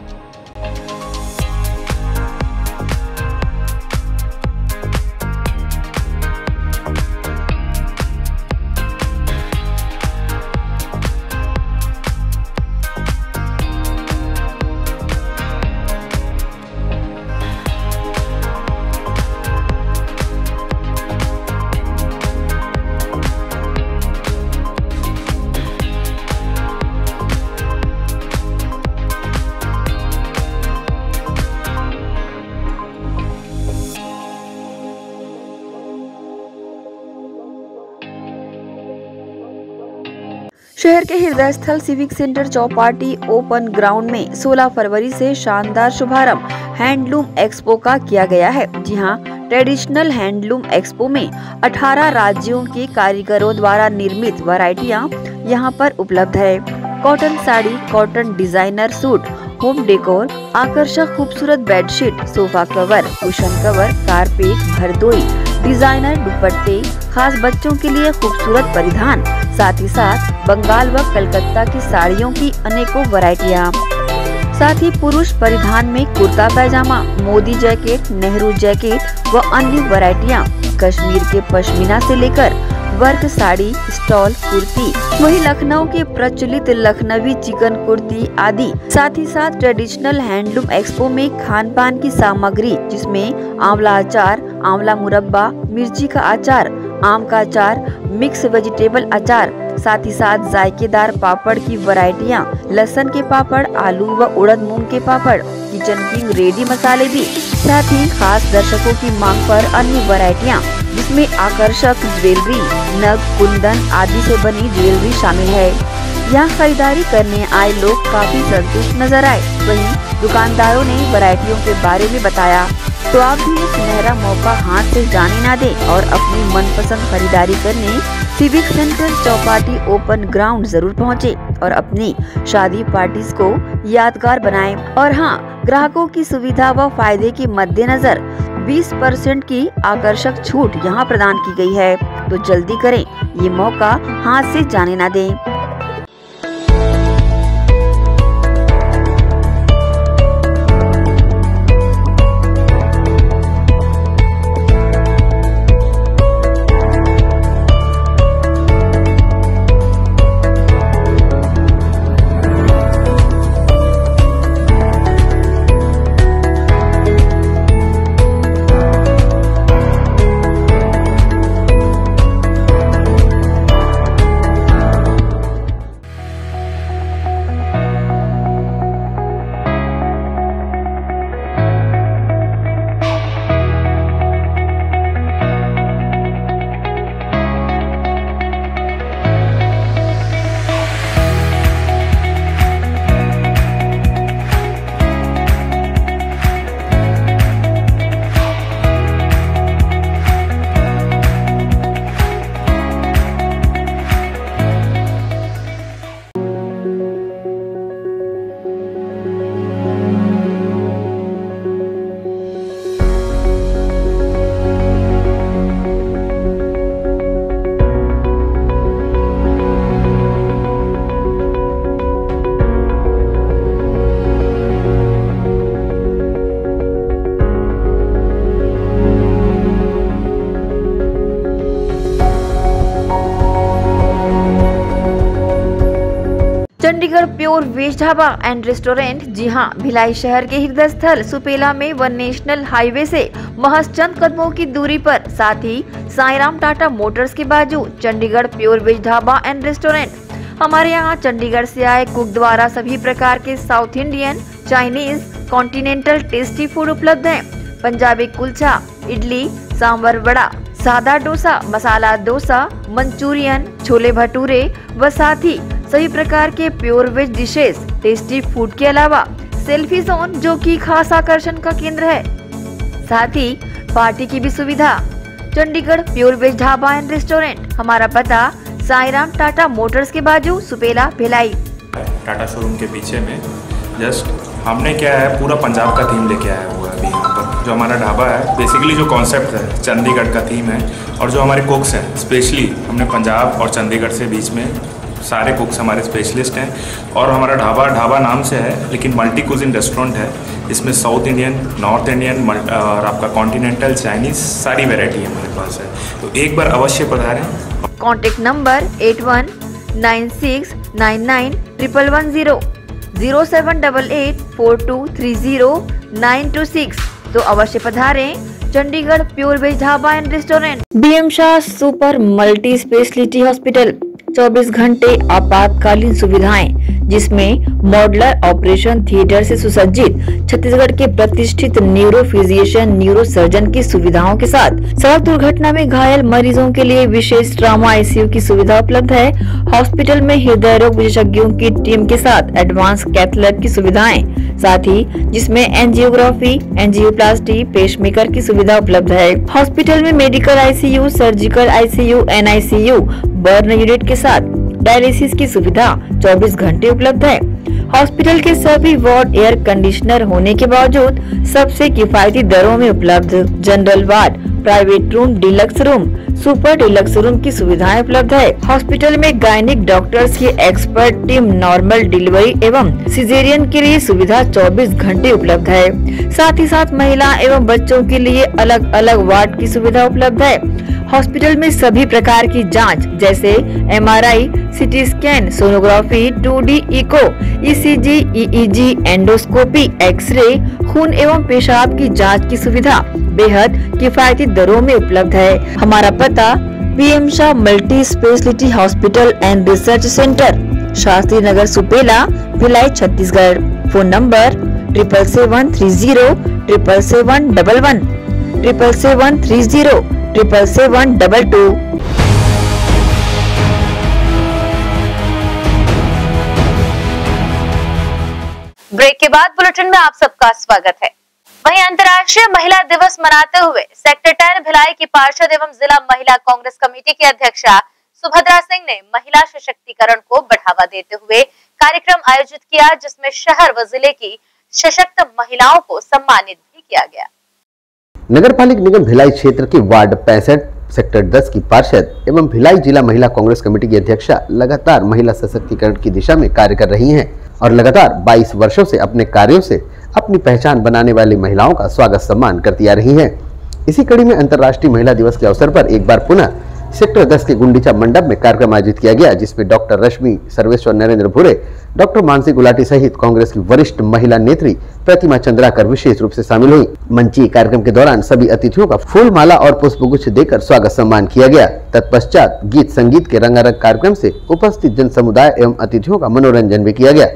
शहर के हृदय स्थल सिविक सेंटर चौपाटी ओपन ग्राउंड में 16 फरवरी से शानदार शुभारंभ हैंडलूम एक्सपो का किया गया है। जी हां, ट्रेडिशनल हैंडलूम एक्सपो में 18 राज्यों के कारीगरों द्वारा निर्मित वैरायटियां यहां पर उपलब्ध है। Cotton sari, cotton designer suit, home decor, आकर्षक खूबसूरत bedsheet, sofa cover, cushion cover, carpet, भरदोई, डिजाइनर दुपट्टे, खास बच्चों के लिए खूबसूरत परिधान, साथ ही साथ बंगाल व कलकत्ता की साड़ियों की अनेकों वैरायटियां, साथ ही पुरुष परिधान में कुर्ता पैजामा, मोदी जैकेट, नेहरू जैकेट व अन्य वैरायटियां, कश्मीर के पश्मीना से लेकर वर्क साड़ी, स्टॉल कुर्ती, वही लखनऊ के प्रचलित लखनवी चिकन कुर्ती आदि। साथ ही साथ ट्रेडिशनल हैंडलूम एक्सपो में खान पान की सामग्री जिसमें आंवला अचार, आंवला मुरब्बा, मिर्ची का अचार, आम का अचार, मिक्स वेजिटेबल अचार, साथ ही साथ जायकेदार पापड़ की वैरायटियां, लहसुन के पापड़, आलू व उड़द मूंग के पापड़, किचन किंग रेडी मसाले भी, साथ ही खास दर्शकों की मांग पर अन्य वैरायटियां जिसमें आकर्षक ज्वेलरी, नग, कुंदन आदि से बनी ज्वेलरी शामिल है। यहाँ खरीदारी करने आए लोग काफी संतुष्ट नजर आए। वहीं दुकानदारों ने वैरायटियों के बारे में बताया। तो आप भी ये सुनहरा मौका हाथ से जाने ना दें और अपनी मनपसंद खरीदारी करने सिविक सेंटर चौपाटी ओपन ग्राउंड जरूर पहुँचे और अपनी शादी पार्टीज को यादगार बनाएं। और हाँ, ग्राहकों की सुविधा व फायदे के मद्देनजर 20% की आकर्षक छूट यहाँ प्रदान की गई है। तो जल्दी करें, ये मौका हाथ से जाने ना दें। Chandigarh pure veg dhaba and restaurant, जी हां, भिलाई शहर के हृदय स्थल सुपेला में वन नेशनल हाईवे से महज चंद कदमों की दूरी पर, साथ ही साईराम टाटा मोटर्स के बाजू Chandigarh pure veg dhaba and restaurant. हमारे यहाँ चंडीगढ़ से आए कुक द्वारा सभी प्रकार के South Indian, Chinese, continental tasty food उपलब्ध है। पंजाबी कुलचा, इडली, सांभर वड़ा, सादा डोसा, मसाला डोसा, मंचूरियन, छोले भटूरे व साथ ही सभी प्रकार के pure veg dishes, tasty food के अलावा सेल्फी जोन जो कि खास आकर्षण का केंद्र है, साथ ही पार्टी की भी सुविधा। Chandigarh pure veg dhaba and restaurant, हमारा पता साईराम टाटा मोटर्स के बाजू सुपेला भिलाई। टाटा शोरूम के पीछे में जस्ट हमने क्या है पूरा पंजाब का थीम लेके आया हुआ है अभी यहाँ पर। जो हमारा ढाबा है बेसिकली जो कॉन्सेप्ट है चंडीगढ़ का थीम है, और जो हमारे कुक्स हैं स्पेशली हमने पंजाब और चंडीगढ़ से बीच में सारे कुक्स हमारे स्पेशलिस्ट हैं। और हमारा ढाबा नाम से है लेकिन मल्टी कुजिन रेस्टोरेंट है। इसमें साउथ इंडियन, नॉर्थ इंडियन और आपका कॉन्टिनेंटल, चाइनीज़ सारी वेराइटी हमारे पास है, तो एक बार अवश्य पधारें। Contact number 8196991110 078842309226। तो अवश्य पधारें Chandigarh pure veg dhaba and restaurant. BM Shah super multi speciality hospital 24 घंटे आपातकालीन सुविधाएं, जिसमें मॉडुलर ऑपरेशन थिएटर से सुसज्जित छत्तीसगढ़ के प्रतिष्ठित न्यूरो फिजिशियन, न्यूरो सर्जन की सुविधाओं के साथ सड़क दुर्घटना में घायल मरीजों के लिए विशेष ट्रॉमा आईसीयू की सुविधा उपलब्ध है। हॉस्पिटल में हृदय रोग विशेषज्ञों की टीम के साथ एडवांस कैथ लैब की सुविधाएं, साथ ही जिसमें एंजियोग्राफी, एंजियोप्लास्टी, पेसमेकर की सुविधा उपलब्ध है। हॉस्पिटल में medical ICU, surgical ICU, NICU, burn unit के साथ डायलिसिस की सुविधा 24 घंटे उपलब्ध है। हॉस्पिटल के सभी वार्ड एयर कंडीशनर होने के बावजूद सबसे किफायती दरों में उपलब्ध। General ward, private room, deluxe room, super deluxe room की सुविधाएं उपलब्ध है। हॉस्पिटल में गायनिक डॉक्टर्स की एक्सपर्ट टीम नॉर्मल डिलीवरी एवं सिजेरियन के लिए सुविधा 24 घंटे उपलब्ध है। साथ ही साथ महिला एवं बच्चों के लिए अलग अलग वार्ड की सुविधा उपलब्ध है। हॉस्पिटल में सभी प्रकार की जांच जैसे MRI, CT scan, sonography, 2D echo, ECG, EEG, endoscopy, x ray, खून एवं पेशाब की जांच की सुविधा बेहद किफायती दरों में उपलब्ध है। हमारा पता BM Shah multi speciality hospital and research centre, Shastri Nagar, Supela, Bhilai, Chhattisgarh. Phone number 7730777111 77307772। Break के बाद बुलेटिन में आप सबका स्वागत है। वहीं अंतर्राष्ट्रीय महिला दिवस मनाते हुए सेक्टर 10 भिलाई की पार्षद एवं जिला महिला कांग्रेस कमेटी की अध्यक्षा सुभद्रा सिंह ने महिला सशक्तिकरण को बढ़ावा देते हुए कार्यक्रम आयोजित किया, जिसमें शहर व जिले की सशक्त महिलाओं को सम्मानित भी किया गया। नगर पालिक निगम भिलाई क्षेत्र की वार्ड 65 सेक्टर 10 की पार्षद एवं भिलाई जिला महिला कांग्रेस कमेटी की अध्यक्षा लगातार महिला सशक्तिकरण की दिशा में कार्य कर रही हैं और लगातार 22 वर्षों से अपने कार्यों से अपनी पहचान बनाने वाली महिलाओं का स्वागत सम्मान करती आ रही हैं। इसी कड़ी में अंतर्राष्ट्रीय महिला दिवस के अवसर पर एक बार पुनः सेक्टर 10 के गुंडीचा मंडप में कार्यक्रम आयोजित किया गया, जिसमें डॉक्टर रश्मि सर्वेश्वर, नरेंद्र भूरे, डॉक्टर मानसी गुलाटी सहित कांग्रेस की वरिष्ठ महिला नेत्री प्रतिमा चंद्राकर विशेष रूप से शामिल हुई। मंचीय कार्यक्रम के दौरान सभी अतिथियों का फूल माला और पुष्पगुच्छ देकर स्वागत सम्मान किया गया। तत्पश्चात गीत संगीत के रंगारंग कार्यक्रम से उपस्थित जन समुदाय एवं अतिथियों का मनोरंजन भी किया गया।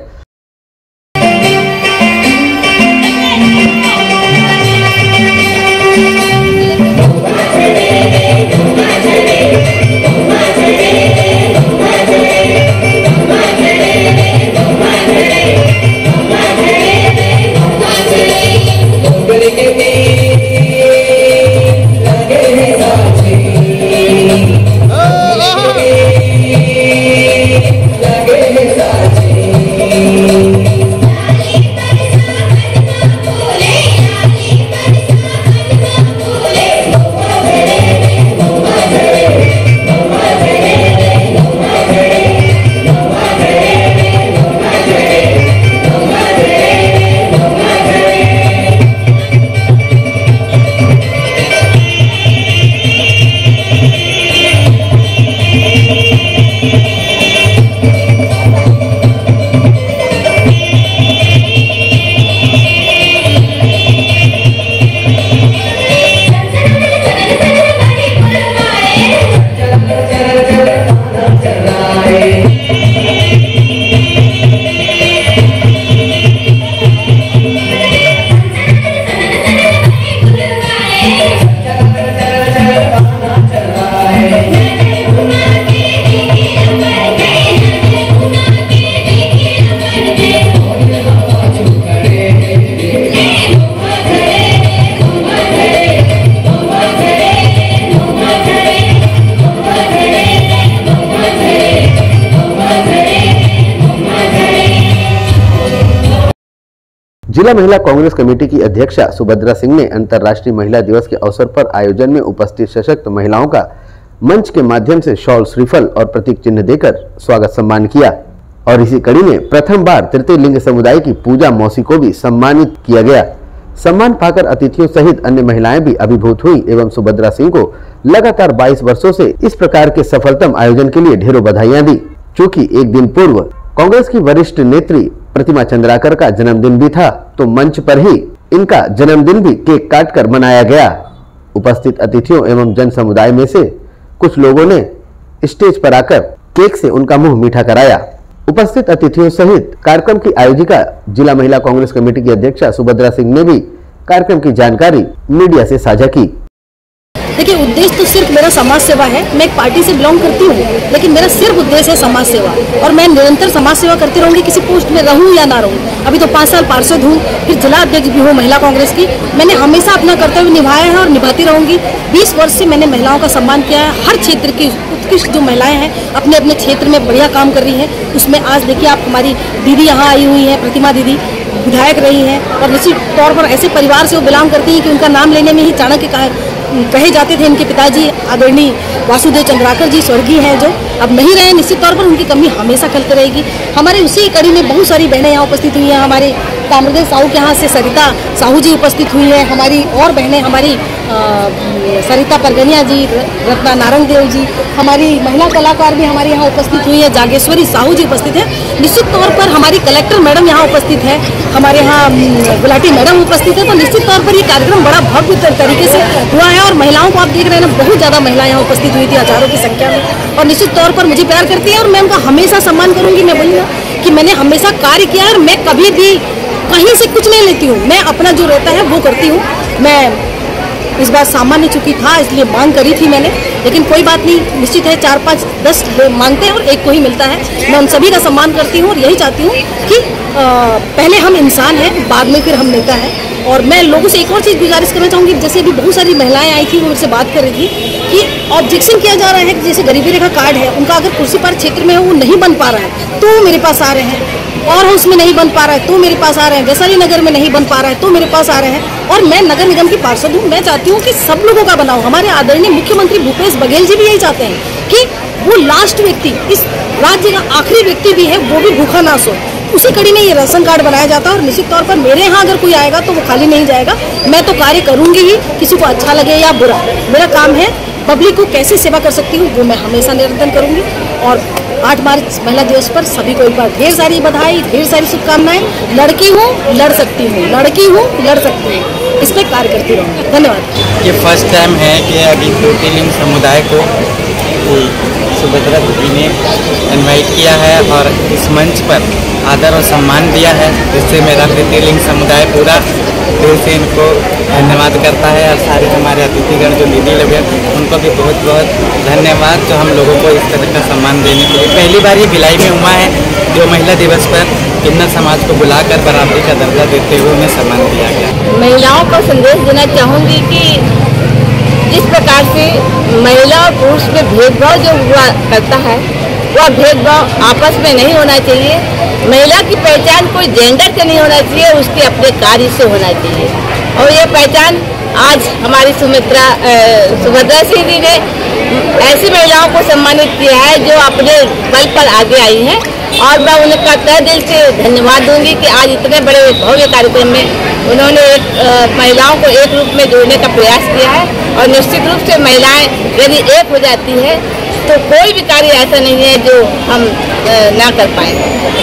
जिला महिला कांग्रेस कमेटी की अध्यक्षा सुभद्रा सिंह ने अंतर्राष्ट्रीय महिला दिवस के अवसर पर आयोजन में उपस्थित सशक्त महिलाओं का मंच के माध्यम से शॉल, श्रीफल और प्रतीक चिन्ह देकर स्वागत सम्मान किया। और इसी कड़ी में प्रथम बार तृतीय लिंग समुदाय की पूजा मौसी को भी सम्मानित किया गया। सम्मान पाकर अतिथियों सहित अन्य महिलाएं भी अभिभूत हुई एवं सुभद्रा सिंह को लगातार 22 वर्षों से इस प्रकार के सफलतम आयोजन के लिए ढेरों बधाइयां दी। चूँकि एक दिन पूर्व कांग्रेस की वरिष्ठ नेत्री प्रतिमा चंद्राकर का जन्मदिन भी था, तो मंच पर ही इनका जन्मदिन भी केक काटकर मनाया गया। उपस्थित अतिथियों एवं जन समुदाय में से कुछ लोगों ने स्टेज पर आकर केक से उनका मुंह मीठा कराया। उपस्थित अतिथियों सहित कार्यक्रम की आयोजिका जिला महिला कांग्रेस कमेटी की अध्यक्षा सुभद्रा सिंह ने भी कार्यक्रम की जानकारी मीडिया से साझा की। देखिए, उद्देश्य तो सिर्फ मेरा समाज सेवा है। मैं एक पार्टी से बिलोंग करती हूँ, लेकिन मेरा सिर्फ उद्देश्य है समाज सेवा, और मैं निरंतर समाज सेवा करती रहूंगी, किसी पोस्ट में रहूं या ना रहूं। अभी तो 5 साल पार्षद हूँ, फिर जिला अध्यक्ष भी हूँ महिला कांग्रेस की। मैंने हमेशा अपना कर्तव्य निभाया है और निभाती रहूंगी। 20 वर्ष से मैंने महिलाओं का सम्मान किया है। हर क्षेत्र की उत्कृष्ट जो महिलाएं हैं अपने अपने क्षेत्र में बढ़िया काम कर रही हैं। उसमें आज देखिए, आप हमारी दीदी यहाँ आई हुई है, प्रतिमा दीदी विधायक रही हैं, और निश्चित तौर पर ऐसे परिवार से वो बिलोंग करती हैं कि उनका नाम लेने में ही चाणक्य कहे जाते थे। इनके पिताजी आदरणीय वासुदेव चंद्राकर जी स्वर्गीय हैं, जो अब नहीं रहे। निश्चित तौर पर उनकी कमी हमेशा खलती रहेगी। हमारे उसी कड़ी में बहुत सारी बहनें यहाँ उपस्थित हुई हैं। हमारे ताम्रदेव साहू के यहाँ से सरिता साहू जी उपस्थित हुई हैं। हमारी और बहनें, हमारी सरिता परगनिया जी, रत्ना नारंग देव जी, हमारी महिला कलाकार भी हमारे यहाँ उपस्थित हुई है। जागेश्वरी साहू जी उपस्थित है। निश्चित तौर पर हमारी कलेक्टर मैडम यहाँ उपस्थित है, हमारे यहाँ गुलाटी मैडम उपस्थित है। तो निश्चित तौर पर ये कार्यक्रम बड़ा भव्य तरीके से हुआ है, और महिलाओं को आप देख रहे हैं ना, बहुत ज़्यादा महिला यहाँ उपस्थित हुई थी, हजारों की संख्या में, और निश्चित तौर पर मुझे प्यार करती है और मैं उनका हमेशा सम्मान करूँगी। मैं बोलूँगा कि मैंने हमेशा कार्य किया है और मैं कभी भी कहीं से कुछ नहीं लेती हूँ। मैं अपना जो रहता है वो करती हूँ। मैं इस बार सामान्य चुकी था, इसलिए मांग करी थी मैंने, लेकिन कोई बात नहीं। निश्चित है 4, 5, 10 मांगते हैं और एक को ही मिलता है। मैं उन सभी का सम्मान करती हूँ और यही चाहती हूँ कि पहले हम इंसान हैं, बाद में फिर हम नेता हैं। और मैं लोगों से एक और चीज़ गुजारिश करना चाहूँगी, जैसे अभी बहुत सारी महिलाएं आई थी, वो मुझसे बात कर रही थी कि ऑब्जेक्शन किया जा रहा है कि जैसे गरीबी रेखा कार्ड है, उनका अगर कुर्सी पर क्षेत्र में है वो नहीं बन पा रहा है तो मेरे पास आ रहे हैं, और हाउस में नहीं बन पा रहा है तो मेरे पास आ रहे हैं, वैशाली नगर में नहीं बन पा रहा है तो मेरे पास आ रहे हैं। और मैं नगर निगम की पार्षद हूँ। मैं चाहती हूँ कि सब लोगों का बनाओ। हमारे आदरणीय मुख्यमंत्री भूपेश बघेल जी भी यही चाहते हैं कि वो लास्ट व्यक्ति, इस राज्य का आखिरी व्यक्ति भी है, वो भी भूखा ना सो। उसी कड़ी में ये राशन कार्ड बनाया जाता है, और निश्चित तौर पर मेरे यहाँ अगर कोई आएगा तो वो खाली नहीं जाएगा। मैं तो कार्य करूँगी ही, किसी को अच्छा लगे या बुरा। मेरा काम है पब्लिक को कैसे सेवा कर सकती हूँ, वो मैं हमेशा निरंतर करूँगी। और 8 मार्च महिला दिवस पर सभी को एक बार ढेर सारी बधाई, ढेर सारी शुभकामनाएं। लड़की हूँ, लड़ सकती हूँ, लड़की हूँ, लड़ सकती हूँ। इस पर कार्य करती रहूँगी। धन्यवाद। ये फर्स्ट टाइम है कि अभी तृतीय लिंग समुदाय को सुभद्रा दीदी ने इनवाइट किया है और इस मंच पर आदर और सम्मान दिया है, जिससे मेरा तृतीय लिंग समुदाय पूरा दिल से इनको धन्यवाद करता है। और सारे हमारे अतिथिगण जो दीदी लोग हैं उनको भी बहुत बहुत धन्यवाद, जो हम लोगों को इस तरह का सम्मान देने के लिए। पहली बार ये भिलाई में हुआ है जो महिला दिवस पर किन्नर समाज को बुलाकर बराबरी का दर्जा देते हुए उन्हें सम्मान दिया गया। महिलाओं को संदेश देना चाहूँगी कि जिस प्रकार से महिला और पुरुष में भेदभाव जो हुआ करता है, वह भेदभाव आपस में नहीं होना चाहिए। महिला की पहचान कोई जेंडर से नहीं होना चाहिए, उसके अपने कार्य से होना चाहिए। और ये पहचान आज हमारी सुभद्रा सिंह जी ने ऐसी महिलाओं को सम्मानित किया है जो अपने बल पर आगे आई हैं, और मैं उनका तहे दिल से धन्यवाद दूंगी कि आज इतने बड़े भव्य कार्यक्रम में उन्होंने महिलाओं को एक रूप में जोड़ने का प्रयास किया है। और निश्चित रूप से महिलाएं यदि एक हो जाती है तो कोई भी कार्य ऐसा नहीं है जो हम ना कर पाए।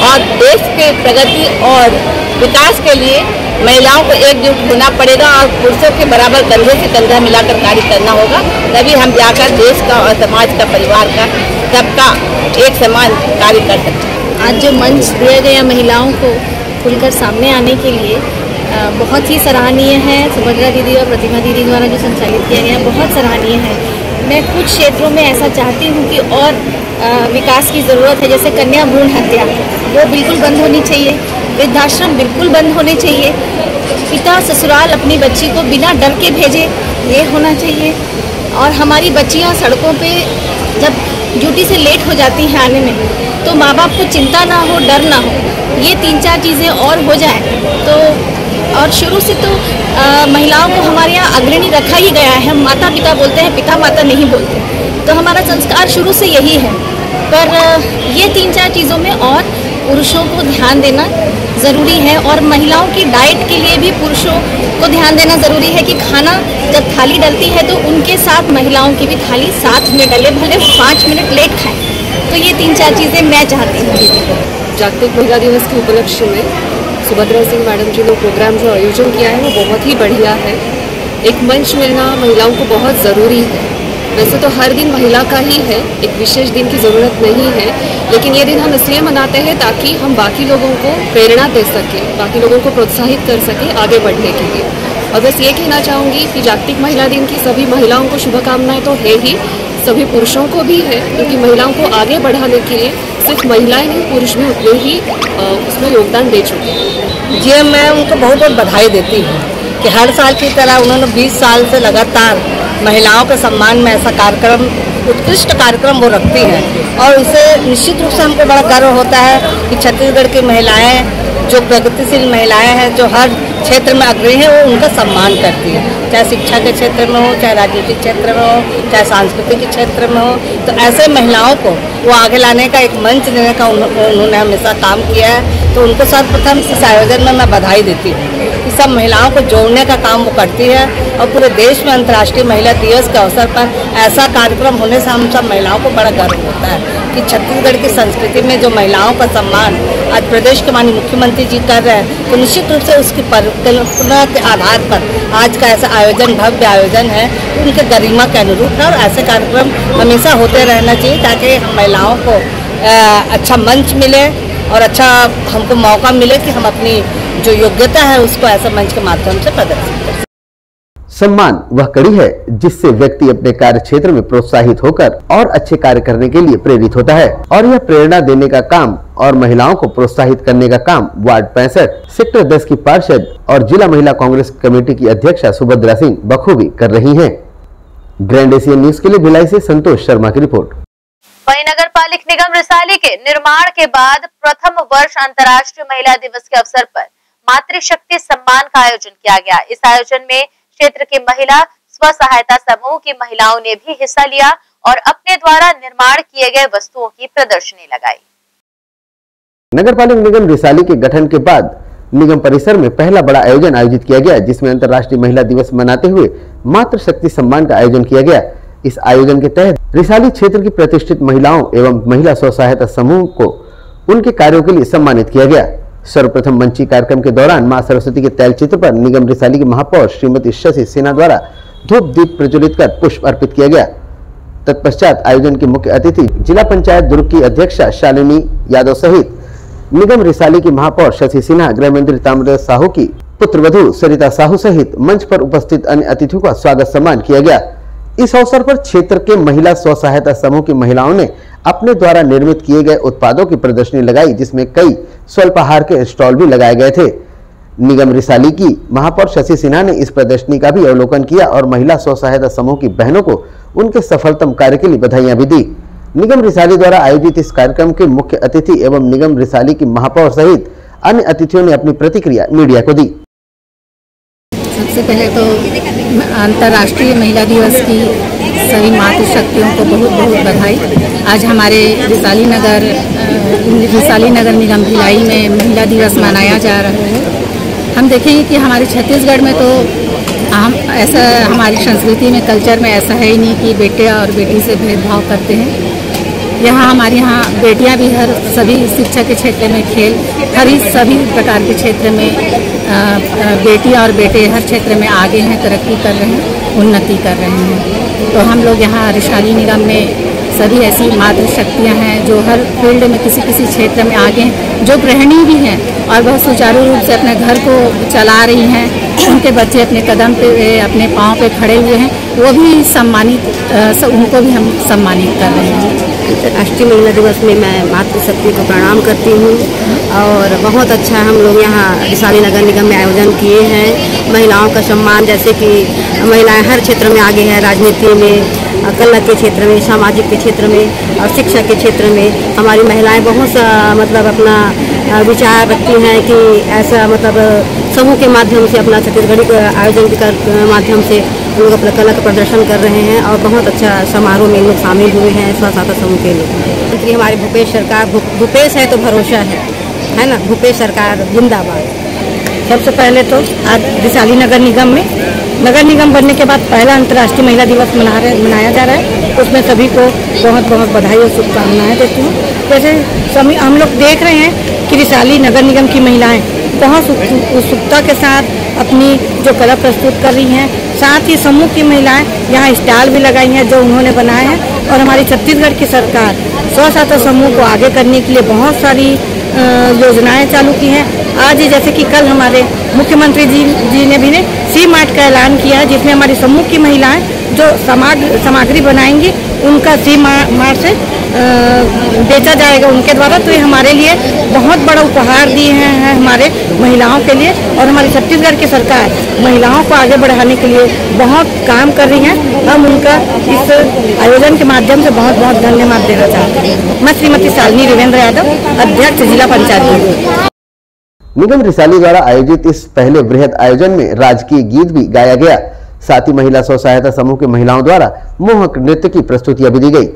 और देश के प्रगति और विकास के लिए महिलाओं को एकजुट होना पड़ेगा और पुरुषों के बराबर कंधे से कंधा मिलाकर कार्य करना होगा, तभी हम जाकर देश का और समाज का, परिवार का, सबका एक समान कार्य कर सकते हैं। आज जो मंच दिया गया महिलाओं को खुलकर सामने आने के लिए बहुत ही सराहनीय है। सुभद्रा दीदी और प्रतिमा दीदी द्वारा जो संचालित किया गया बहुत सराहनीय है। मैं कुछ क्षेत्रों में ऐसा चाहती हूँ कि और विकास की ज़रूरत है, जैसे कन्या भ्रूण हत्या वो बिल्कुल बंद होनी चाहिए, वृद्धाश्रम बिल्कुल बंद होने चाहिए, पिता ससुराल अपनी बच्ची को बिना डर के भेजे ये होना चाहिए, और हमारी बच्चियाँ सड़कों पे जब ड्यूटी से लेट हो जाती हैं आने में तो माँ बाप को चिंता ना हो, डर ना हो। ये 3-4 चीज़ें और हो जाए तो और शुरू से तो महिलाओं को हमारे यहाँ अग्रणी रखा ही गया है। हम माता पिता बोलते हैं, पिता माता नहीं बोलते, तो हमारा संस्कार शुरू से यही है। पर ये 3-4 चीज़ों में और पुरुषों को ध्यान देना ज़रूरी है, और महिलाओं की डाइट के लिए भी पुरुषों को ध्यान देना ज़रूरी है कि खाना जब थाली डलती है तो उनके साथ महिलाओं की भी थाली साथ में डले, भले 5 मिनट लेट खाएं। तो ये 3-4 चीज़ें मैं चाहती हूँ। जागतिक महिला दिवस के उपलक्ष्य में सुभद्रा सिंह मैडम जी ने प्रोग्राम जो आयोजन किया है वो बहुत ही बढ़िया है। एक मंच मिलना महिलाओं को बहुत ज़रूरी है। वैसे तो हर दिन महिला का ही है, एक विशेष दिन की ज़रूरत नहीं है, लेकिन ये दिन हम इसलिए मनाते हैं ताकि हम बाकी लोगों को प्रेरणा दे सकें, बाकी लोगों को प्रोत्साहित कर सकें आगे बढ़ने के लिए। और बस ये कहना चाहूँगी कि जागतिक महिला दिन की सभी महिलाओं को शुभकामनाएं तो है ही, सभी पुरुषों को भी है, क्योंकि महिलाओं को आगे बढ़ाने के लिए सिर्फ महिलाएं नहीं, पुरुष भी उतने ही उसमें योगदान दे चुके हैं। जी, मैं उनको बहुत बहुत बधाई देती हूँ कि हर साल की तरह उन्होंने 20 साल से लगातार महिलाओं के सम्मान में ऐसा कार्यक्रम, उत्कृष्ट कार्यक्रम वो रखती हैं, और इससे निश्चित रूप से हमको बड़ा गर्व होता है कि छत्तीसगढ़ की महिलाएं जो प्रगतिशील महिलाएं हैं, जो हर क्षेत्र में अग्रणी हैं, वो उनका सम्मान करती है, चाहे शिक्षा के क्षेत्र में हो, चाहे राजनीतिक क्षेत्र में हो, चाहे सांस्कृतिक क्षेत्र में हो। तो ऐसे महिलाओं को वो आगे लाने का एक मंच देने का उन्होंने हमेशा काम किया है। तो उनको सर्वप्रथम इस आयोजन में मैं बधाई देती हूँ कि सब महिलाओं को जोड़ने का काम वो करती है, और पूरे देश में अंतर्राष्ट्रीय महिला दिवस के अवसर पर ऐसा कार्यक्रम होने से हम सब महिलाओं को बड़ा गर्व होता है कि छत्तीसगढ़ की संस्कृति में जो महिलाओं का सम्मान आज प्रदेश के माननीय मुख्यमंत्री जी कर रहे हैं, तो निश्चित रूप से उसकी परिकल्पना के आधार पर आज का ऐसा आयोजन, भव्य आयोजन है, उनके गरिमा के अनुरूप है। और ऐसे कार्यक्रम हमेशा होते रहना चाहिए ताकि महिलाओं को अच्छा मंच मिले और अच्छा हमको मौका मिले कि हम अपनी जो योग्यता है उसको ऐसे मंच के माध्यम से प्रदर्शित करें। सम्मान वह कड़ी है जिससे व्यक्ति अपने कार्य क्षेत्र में प्रोत्साहित होकर और अच्छे कार्य करने के लिए प्रेरित होता है, और यह प्रेरणा देने का काम और महिलाओं को प्रोत्साहित करने का काम वार्ड 65 सेक्टर 10 की पार्षद और जिला महिला कांग्रेस कमेटी की अध्यक्षा सुभद्रा सिंह बखूबी कर रही हैं। ग्रैंड एशियन न्यूज के लिए भिलाई से संतोष शर्मा की रिपोर्ट। वहीं नगर पालिक निगम रिसाली के निर्माण के बाद प्रथम वर्ष अंतर्राष्ट्रीय महिला दिवस के अवसर पर मातृशक्ति सम्मान का आयोजन किया गया। इस आयोजन में क्षेत्र के महिला स्व सहायता समूह की महिलाओं ने भी हिस्सा लिया और अपने द्वारा निर्माण किए गए वस्तुओं की प्रदर्शनी लगाई। नगर पालिक निगम रिसाली के गठन के बाद निगम परिसर में पहला बड़ा आयोजन आयोजित किया गया, जिसमें अंतर्राष्ट्रीय महिला दिवस मनाते हुए मातृशक्ति सम्मान का आयोजन किया गया। इस आयोजन के तहत रिसाली क्षेत्र की प्रतिष्ठित महिलाओं एवं महिला स्व सहायता समूह को उनके कार्यों के लिए सम्मानित किया गया। सर्वप्रथम मंची कार्यक्रम के दौरान मां सरस्वती के तैल चित्र पर निगम रिसाली की महापौर श्रीमती शशि सिन्हा द्वारा धूप दीप प्रज्वलित कर पुष्प अर्पित किया गया। तत्पश्चात आयोजन के मुख्य अतिथि जिला पंचायत दुर्ग की अध्यक्षा शालिनी यादव सहित निगम रिसाली की महापौर शशि सिन्हा, गृह मंत्री ताम्रध्वज साहू की पुत्रवधू सरिता साहू सहित मंच पर उपस्थित अन्य अतिथियों का स्वागत सम्मान किया गया। इस अवसर पर क्षेत्र के महिला स्व सहायता समूह की महिलाओं ने अपने द्वारा निर्मित किए गए उत्पादों की प्रदर्शनी लगाई, जिसमें कई स्वल्पाहार के स्टॉल भी लगाए गए थे। निगम रिसाली की महापौर शशि सिन्हा ने इस प्रदर्शनी का भी अवलोकन किया और महिला स्व सहायता समूह की बहनों को उनके सफलतम कार्य के लिए बधाइयां भी दी। निगम रिसाली द्वारा आयोजित इस कार्यक्रम के मुख्य अतिथि एवं निगम रिसाली की महापौर सहित अन्य अतिथियों ने अपनी प्रतिक्रिया मीडिया को दी। सबसे पहले तो अंतर्राष्ट्रीय महिला दिवस की सभी मातृशक्तियों को बहुत बहुत बधाई। आज हमारे रिसाली नगर निगम भिलाई में महिला दिवस मनाया जा रहा है। हम देखेंगे कि हमारे छत्तीसगढ़ में तो हम ऐसा, हमारी संस्कृति में, कल्चर में ऐसा है ही नहीं कि बेटे और बेटी से भेदभाव करते हैं। हमारे यहाँ बेटियाँ भी हर सभी शिक्षा के क्षेत्र में, खेल, सभी प्रकार के क्षेत्र में बेटी और बेटे हर क्षेत्र में आगे हैं, तरक्की कर रहे हैं, उन्नति कर रहे हैं। तो हम लोग यहाँ रिसाली निगम में सभी ऐसी मातृशक्तियाँ हैं जो हर फील्ड में किसी क्षेत्र में आगे हैं, जो गृहिणी भी हैं और बहुत सुचारू रूप से अपने घर को चला रही हैं। उनके बच्चे अपने कदम पे, अपने पाँव पे खड़े हुए हैं, वो भी सम्मानित, उनको भी हम सम्मानित कर रहे हैं। राष्ट्रीय महिला दिवस में मैं मातृशक्ति को प्रणाम करती हूँ और बहुत अच्छा हम लोग यहाँ रिसाली नगर निगम में आयोजन किए हैं। महिलाओं का सम्मान, जैसे कि महिलाएं हर क्षेत्र में आगे हैं, राजनीति में, कला के क्षेत्र में, सामाजिक के क्षेत्र में और शिक्षा के क्षेत्र में हमारी महिलाएं बहुत मतलब अपना विचार रखती हैं कि ऐसा मतलब समूह के माध्यम से अपना छत्तीसगढ़ी आयोजन के माध्यम से लोग अपना कला का प्रदर्शन कर रहे हैं और बहुत अच्छा समारोह में लोग शामिल हुए हैं स्वसहायता समूह के लोग। इसलिए हमारे भूपेश सरकार, भूपेश है तो भरोसा है ना, भूपेश सरकार जिंदाबाद। सबसे पहले तो आज रिसाली नगर निगम में नगर निगम बनने के बाद पहला अंतर्राष्ट्रीय महिला दिवस मनाया जा रहा है। उसमें सभी को बहुत बहुत बधाई और शुभकामनाएं देती हूँ। जैसे हम लोग देख रहे हैं कि रिसाली नगर निगम की महिलाएं बहुत उत्सुकता के साथ अपनी जो कला प्रस्तुत कर रही हैं, साथ ही समूह की महिलाएं यहाँ स्टॉल भी लगाई हैं जो उन्होंने बनाए हैं। और हमारी छत्तीसगढ़ की सरकार स्वसहायता समूह को आगे करने के लिए बहुत सारी योजनाएं चालू की हैं। आज ही जैसे कि कल हमारे मुख्यमंत्री जी ने भी सी मार्ट का ऐलान किया है, जिसमें हमारी समूह की महिलाएं जो सामग्री बनाएंगी उनका सी मार्ट से बेचा जाएगा उनके द्वारा। तो ये हमारे लिए बहुत बड़ा उपहार दिए हैं हमारे महिलाओं के लिए। और हमारी छत्तीसगढ़ की सरकार महिलाओं को आगे बढ़ाने के लिए बहुत काम कर रही है। हम उनका इस आयोजन के माध्यम से बहुत बहुत धन्यवाद देना चाहते हैं। मैं श्रीमती शालिनी देवेंद्र यादव, अध्यक्ष जिला पंचायत निगम रिसाली द्वारा आयोजित इस पहले वृहद आयोजन में राजकीय गीत भी गाया गया। साथ ही महिला स्व सहायता समूह के महिलाओं द्वारा मोहक नृत्य की प्रस्तुतियां भी दी गई।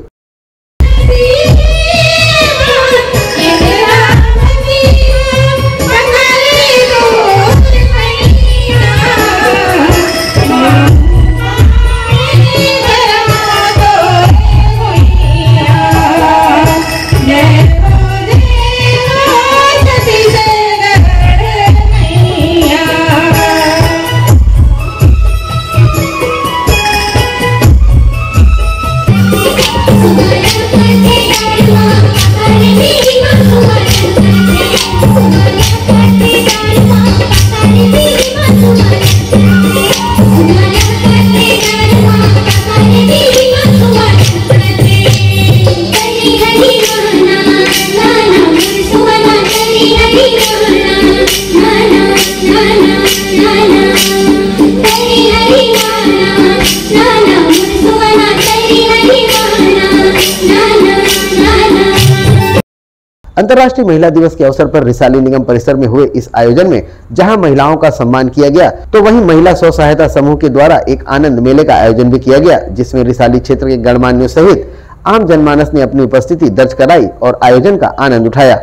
अंतर्राष्ट्रीय महिला दिवस के अवसर पर रिसाली निगम परिसर में हुए इस आयोजन में जहां महिलाओं का सम्मान किया गया, तो वहीं महिला स्व सहायता समूह के द्वारा एक आनंद मेले का आयोजन भी किया गया, जिसमें रिसाली क्षेत्र के गणमान्यों सहित आम जनमानस ने अपनी उपस्थिति दर्ज कराई और आयोजन का आनंद उठाया।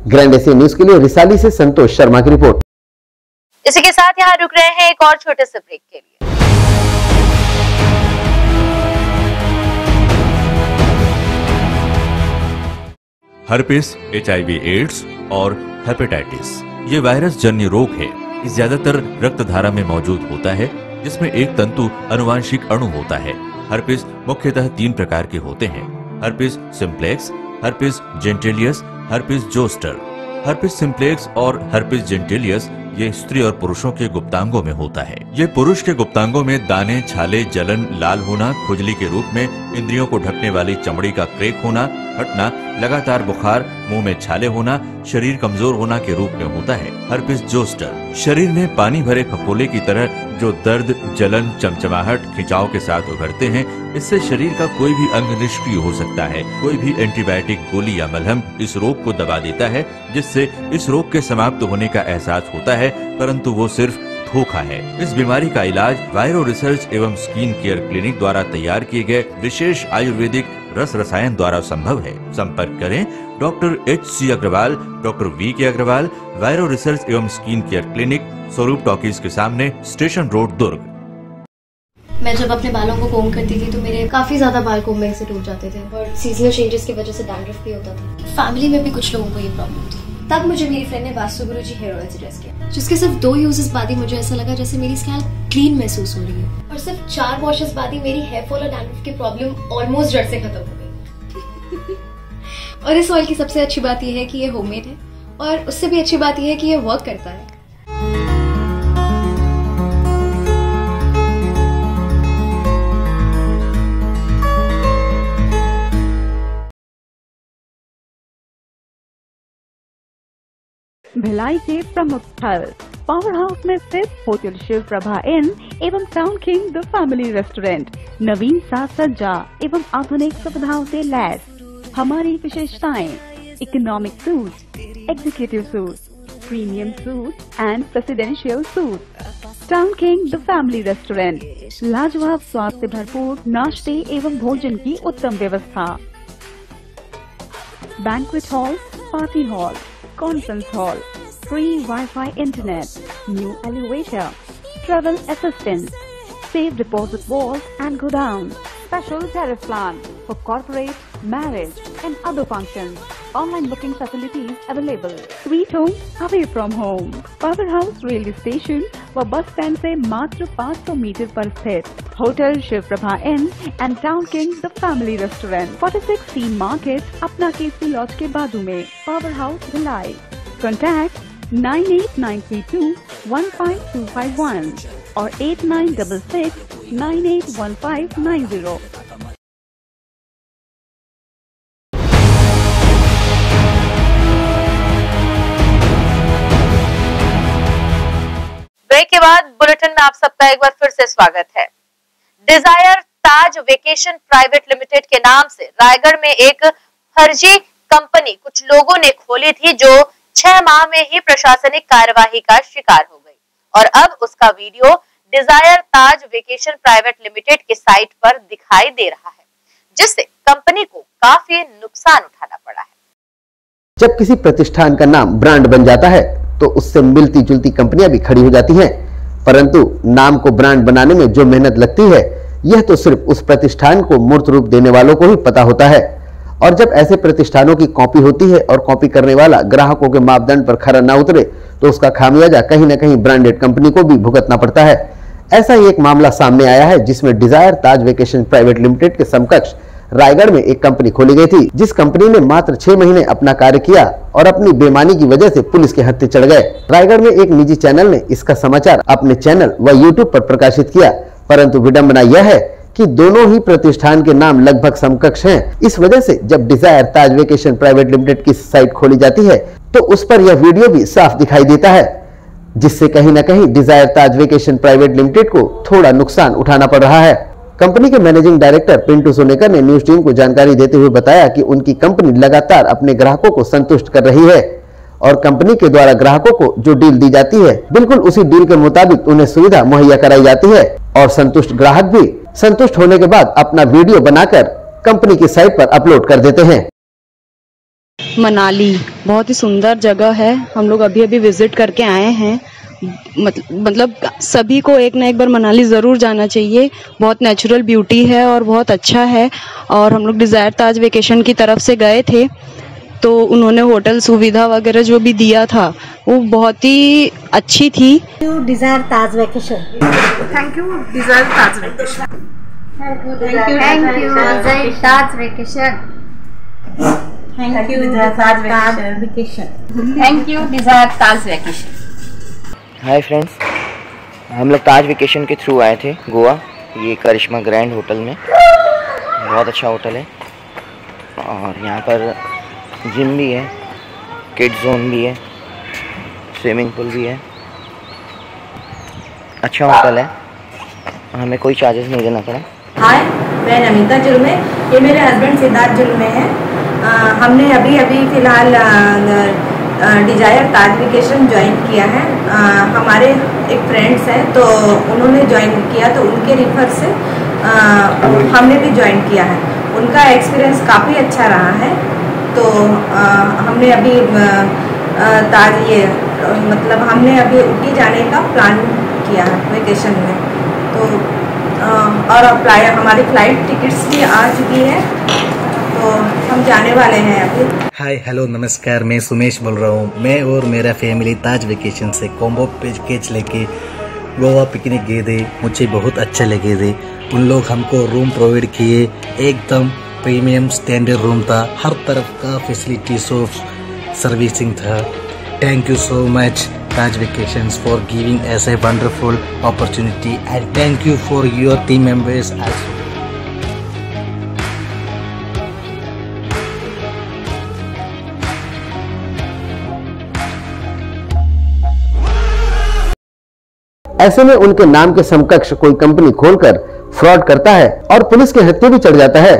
ग्रैंड एशिया न्यूज के लिए रिसाली से संतोष शर्मा की रिपोर्ट। इसी के साथ यहाँ रुक रहे हैं एक और छोटे से ब्रेक के लिए। हर्पिस, HIV एड्स और हेपेटाइटिस ये वायरस जन्य रोग है। ये ज्यादातर रक्त धारा में मौजूद होता है, जिसमें एक तंतु अनुवांशिक अणु होता है। हर्पिस मुख्यतः 3 प्रकार के होते हैं: herpes simplex, herpes genitalis, herpes zoster. Herpes simplex और हर्पिस जेंटिलियस ये स्त्री और पुरुषों के गुप्तांगों में होता है। ये पुरुष के गुप्तांगों में दाने, छाले, जलन, लाल होना, खुजली के रूप में, इंद्रियों को ढकने वाली चमड़ी का क्रेक होना, फटना, लगातार बुखार, मुंह में छाले होना, शरीर कमजोर होना के रूप में होता है। हर्पिस जोस्टर शरीर में पानी भरे फफोले की तरह जो दर्द, जलन, चमचमाहट, खिंचाव के साथ उभरते हैं। इससे शरीर का कोई भी अंग निष्क्रिय हो सकता है। कोई भी एंटीबायोटिक गोली या मलहम इस रोग को दबा देता है, जिससे इस रोग के समाप्त होने का एहसास होता है, परंतु वो सिर्फ धोखा है। इस बीमारी का इलाज वायरो रिसर्च एवं स्किन केयर क्लिनिक द्वारा तैयार किए गए विशेष आयुर्वेदिक रस रसायन द्वारा संभव है। संपर्क करें doctor HC Agarwal, doctor VK Agarwal, viro research एवं skin care clinic, Swaroop talkies के सामने, स्टेशन रोड, दुर्ग। मैं जब अपने बालों को कोम करती थी तो मेरे काफी ज्यादा बाल कोम्बिंग से टूट जाते थे और सीजनल चेंजेस की वजह से डैंड्रफ भी होता था। फैमिली में भी कुछ लोगों को ये प्रॉब्लम थी। तब मुझे मेरी फ्रेंड ने वास्तु गुरुजी हेयर ऑयल सजेस्ट किया, जिसके सिर्फ 2 यूजेस बाद ही मुझे ऐसा लगा जैसे मेरी स्कैल्प क्लीन महसूस हो रही है, और सिर्फ 4 वॉशेस बाद ही मेरी हेयर फॉल और डैंड्रफ की प्रॉब्लम ऑलमोस्ट जड़ से खत्म हो गई। और इस ऑयल की सबसे अच्छी बात यह है कि ये होममेड है, और उससे भी अच्छी बात यह है कि ये वर्क करता है। भिलाई के प्रमुख स्थल पावर हाउस में स्थित होटल शिव प्रभा इन एवं town king the family restaurant नवीन साज सज्जा एवं आधुनिक सुविधाओं से लैस। हमारी विशेषताएं: economic suites, executive suites, premium suites and presidential suites। Town king the family restaurant, लाजवाब स्वाद से भरपूर नाश्ते एवं भोजन की उत्तम व्यवस्था। Banquet hall, party hall, conference hall, free wifi internet, new elevator, travel assistance, safe deposit vault and godown, special tariff plan for corporate, marriage and other functions. Online booking facilities available. Sweet home away from home. Powerhouse railway station व bus stand से मात्र 500 metre पर स्थित hotel Shiv Prabha inn and town king the family restaurant, 46 C market, अपना KC laws के बाजू में। Power house Bhilai. Contact 98932 15251 और 8966 981590। ब्रेक के बाद बुलेटिन में आप सबका एक बार फिर से स्वागत है। डिजायर ताज वेकेशन प्राइवेट लिमिटेड के नाम से रायगढ़ में एक फर्जी कंपनी कुछ लोगों ने खोली थी, जो 6 माह में ही प्रशासनिक कार्यवाही का शिकार हो गई और अब उसका वीडियो डिजायर ताज वेकेशन प्राइवेट लिमिटेड के साइट पर दिखाई दे रहा है, जिससे कंपनी को काफी नुकसान उठाना पड़ा है। जब किसी प्रतिष्ठान का नाम ब्रांड बन जाता है तो उससे मिलती जुलती कंपनियां भी खड़ी हो जाती हैं, परंतु नाम को ब्रांड बनाने में जो मेहनत लगती है यह तो सिर्फ उस प्रतिष्ठान को मूर्त रूप देने वालों को ही पता होता है। और जब ऐसे प्रतिष्ठानों की कॉपी होती है और कॉपी करने वाला ग्राहकों के मापदंड पर खरा न उतरे तो उसका खामियाजा कहीं न कहीं ब्रांडेड कंपनी को भी भुगतना पड़ता है। ऐसा ही एक मामला सामने आया है, जिसमें डिजायर ताज वेकेशन प्राइवेट लिमिटेड के समकक्ष रायगढ़ में एक कंपनी खोली गई थी, जिस कंपनी ने मात्र 6 महीने अपना कार्य किया और अपनी बेईमानी की वजह से पुलिस के हत्थे चढ़ गए। रायगढ़ में एक निजी चैनल ने इसका समाचार अपने चैनल व यूट्यूब पर प्रकाशित किया, परंतु विडंबना यह है कि दोनों ही प्रतिष्ठान के नाम लगभग समकक्ष हैं। इस वजह से जब डिजायर ताज वेकेशन प्राइवेट लिमिटेड की साइट खोली जाती है तो उस पर यह वीडियो भी साफ दिखाई देता है, जिससे कहीं न कहीं डिजायर ताज वेकेशन प्राइवेट लिमिटेड को थोड़ा नुकसान उठाना पड़ रहा है। कंपनी के मैनेजिंग डायरेक्टर पिंटू सोनेकर ने न्यूज टीम को जानकारी देते हुए बताया कि उनकी कंपनी लगातार अपने ग्राहकों को संतुष्ट कर रही है और कंपनी के द्वारा ग्राहकों को जो डील दी जाती है बिल्कुल उसी डील के मुताबिक उन्हें सुविधा मुहैया कराई जाती है और संतुष्ट ग्राहक भी संतुष्ट होने के बाद अपना वीडियो बनाकर कंपनी की साइट पर अपलोड कर देते हैं। मनाली बहुत ही सुंदर जगह है, हम लोग अभी अभी विजिट करके आए हैं। मतलब सभी को एक ना एक बार मनाली ज़रूर जाना चाहिए, बहुत नेचुरल ब्यूटी है और बहुत अच्छा है। और हम लोग डिज़ायर ताज वेकेशन की तरफ से गए थे तो उन्होंने होटल सुविधा वगैरह जो भी दिया था वो बहुत ही अच्छी थी। Desire Taj vacation, thank you desire Taj vacation, thank you desire Taj vacation, thank you desire Taj vacation, thank you desire Taj vacation. Hi friends, हम लोग ताज वेकेशन के थ्रू आए थे गोवा, ये करिश्मा ग्रैंड होटल में। बहुत अच्छा होटल है और यहाँ पर जिम भी है, किड्स जोन भी है, स्विमिंग पूल भी है। अच्छा होटल है, हमें कोई चार्जेस नहीं देना पड़ा। हाय, मैं नमिता जुल्मे, ये मेरे हस्बैंड सिद्धार्थ जुल्मे हैं। हमने अभी अभी फ़िलहाल डिज़ायर ताज वेकेशन ज्वाइन किया है। हमारे एक फ्रेंड्स हैं तो उन्होंने ज्वाइन किया तो उनके रिफर से हमने भी ज्वाइन किया है। उनका एक्सपीरियंस काफ़ी अच्छा रहा है। तो हमने अभी ताज ये मतलब हमने अभी उटी जाने का प्लान किया है वेकेशन में। तो और हमारी फ़्लाइट टिकट्स भी आ चुकी है तो हम जाने वाले हैं अभी। हाय हेलो नमस्कार, मैं सुमेश बोल रहा हूँ। मैं और मेरा फैमिली ताज वेकेशन से कॉम्बो पैकेज लेके गोवा पिकनिक गए थे। मुझे बहुत अच्छे लगे थे। उन लोग हमको रूम प्रोवाइड किए, एकदम प्रीमियम स्टैंडर्ड रूम था, हर तरफ का फैसिलिटीज ऑफ सर्विसिंग था। Thank you so much Taj vacations for giving S a wonderful opportunity and thank you for your team members also. ऐसे में उनके नाम के समकक्ष कोई कंपनी खोलकर फ्रॉड करता है और पुलिस के हत्थे भी चढ़ जाता है